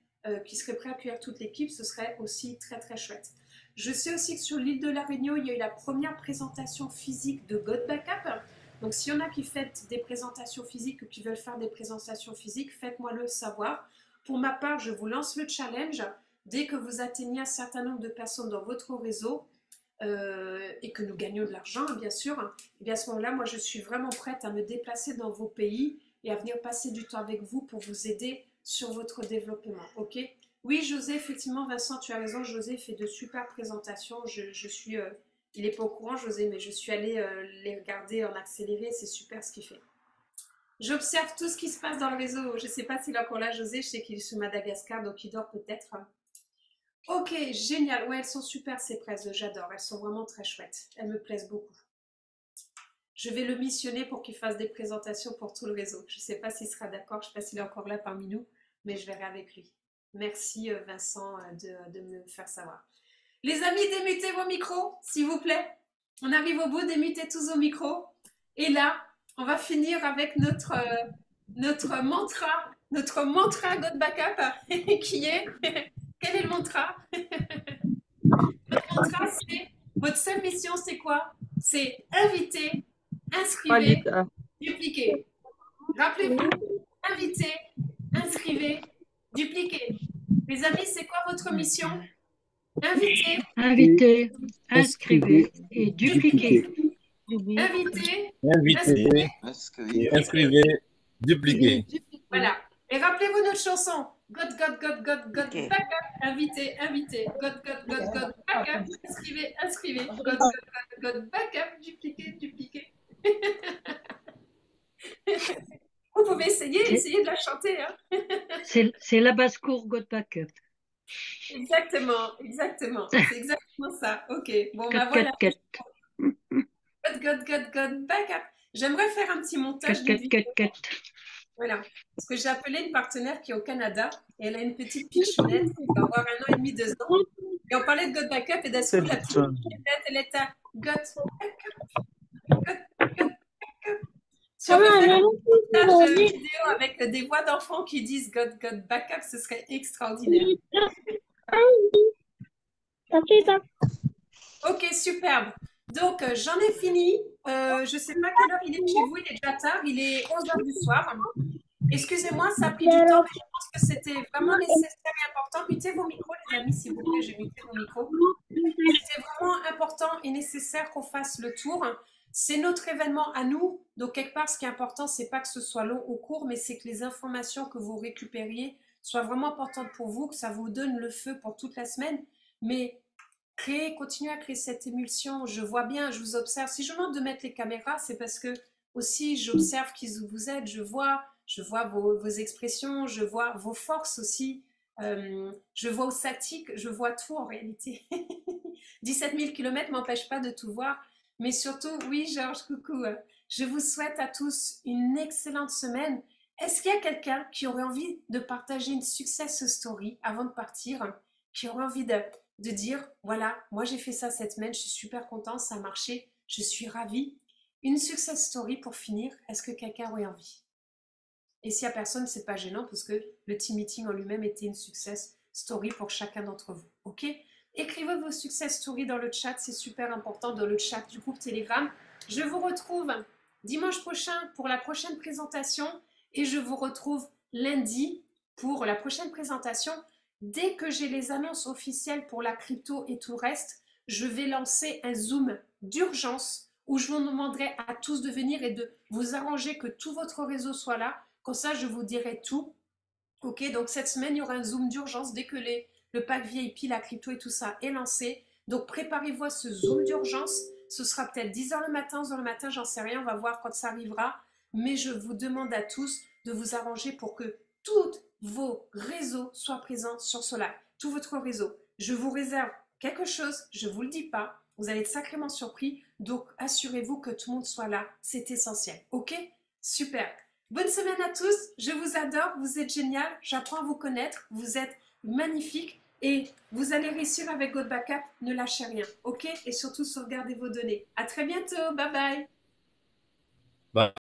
qui seraient prêts à accueillir toute l'équipe, ce serait aussi très très chouette. Je sais aussi que sur l'île de la Réunion, il y a eu la première présentation physique de God Backup. Donc s'il y en a qui font des présentations physiques ou qui veulent faire des présentations physiques, faites-moi le savoir. Pour ma part, je vous lance le challenge. Dès que vous atteignez un certain nombre de personnes dans votre réseau et que nous gagnons de l'argent, bien sûr, et bien à ce moment-là, moi, je suis vraiment prête à me déplacer dans vos pays et à venir passer du temps avec vous pour vous aider sur votre développement. Ok? Oui, José, effectivement, Vincent, tu as raison. José fait de super présentations. Il n'est pas au courant, José, mais je suis allée les regarder en accéléré. C'est super ce qu'il fait. J'observe tout ce qui se passe dans le réseau. Je ne sais pas s'il est encore là, José. Je sais qu'il est sur Madagascar, donc il dort peut-être. Ok, génial. Ouais, elles sont super ces presses, j'adore. Elles sont vraiment très chouettes. Elles me plaisent beaucoup. Je vais le missionner pour qu'il fasse des présentations pour tout le réseau. Je ne sais pas s'il sera d'accord. Je ne sais pas s'il est encore là parmi nous, mais je verrai avec lui. Merci Vincent de me faire savoir. Les amis, démutez vos micros, s'il vous plaît. On arrive au bout, démutez tous vos micros. Et là, on va finir avec notre mantra God Backup, qui est... Quel est le mantra? Votre mantra, c'est... Votre seule mission, c'est quoi? C'est inviter, inscrivez, dupliquer. Rappelez-vous, invitez, inscrivez, dupliquer. Les amis, c'est quoi votre mission? Inviter, inscrivez et dupliquer. Inviter, inscrivez, dupliquez. Voilà. Et rappelez-vous notre chanson. God, backup, invitez, God, backup, inscrivez, God, backup, dupliquer. Vous pouvez essayer de la chanter. Hein. C'est la basse-cour God Backup. Exactement. C'est exactement ça. Ok. Bon, bah voilà. God, backup. J'aimerais faire un petit montage d'une vidéo. Voilà. Parce que j'ai appelé une partenaire qui est au Canada et elle a une petite pichonnette qui va avoir 1 an et demi, 2 ans. Et on parlait de God Backup et d'un coup, la petite pichonnette, elle est à God Backup. Si on peut faire un montage vidéo avec des voix d'enfants qui disent God Backup, ce serait extraordinaire. Ok, superbe. Donc, j'en ai fini. Je ne sais pas quelle heure il est chez vous, il est déjà tard, il est 11h du soir. Excusez-moi, ça a pris du temps, mais je pense que c'était vraiment nécessaire et important. Mutez vos micros, les amis, s'il vous plaît, j'ai muté vos micros. C'était vraiment important et nécessaire qu'on fasse le tour. C'est notre événement à nous. Donc, quelque part, ce qui est important, ce n'est pas que ce soit long ou court, mais c'est que les informations que vous récupériez soient vraiment importantes pour vous, que ça vous donne le feu pour toute la semaine. Mais continuez à créer cette émulsion. Je vois bien, je vous observe. Si je vous demande de mettre les caméras, c'est parce que aussi j'observe qui vous êtes. Je vois vos expressions, je vois vos forces aussi. Je vois au statique, je vois tout en réalité. 17 000 km m'empêche pas de tout voir. Mais surtout, oui, Georges, coucou. Je vous souhaite à tous une excellente semaine. Est-ce qu'il y a quelqu'un qui aurait envie de partager une success story avant de partir, qui aurait envie de dire, voilà, moi j'ai fait ça cette semaine, je suis super content, ça a marché, je suis ravie. Une success story pour finir, est-ce que quelqu'un aurait envie? Et s'il n'y a personne, c'est pas gênant parce que le team meeting en lui-même était une success story pour chacun d'entre vous. Ok? Écrivez vos success stories dans le chat, c'est super important, dans le chat du groupe Telegram. Je vous retrouve dimanche prochain pour la prochaine présentation et je vous retrouve lundi pour la prochaine présentation. Dès que j'ai les annonces officielles pour la crypto et tout le reste, je vais lancer un Zoom d'urgence où je vous demanderai à tous de venir et de vous arranger que tout votre réseau soit là. Comme ça, je vous dirai tout. Ok, donc cette semaine, il y aura un Zoom d'urgence dès que le pack VIP, la crypto et tout ça est lancé. Donc préparez-vous à ce Zoom d'urgence. Ce sera peut-être 10h le matin, 11h le matin, j'en sais rien. On va voir quand ça arrivera. Mais je vous demande à tous de vous arranger pour que tous vos réseaux soient présents sur ce live. Tout votre réseau. Je vous réserve quelque chose, je ne vous le dis pas. Vous allez être sacrément surpris. Donc assurez-vous que tout le monde soit là. C'est essentiel. Ok? Super. Bonne semaine à tous, je vous adore, vous êtes génial, j'apprends à vous connaître, vous êtes magnifiques et vous allez réussir avec votre backup, ne lâchez rien, ok? Et surtout sauvegardez vos données. À très bientôt, bye bye! Bye.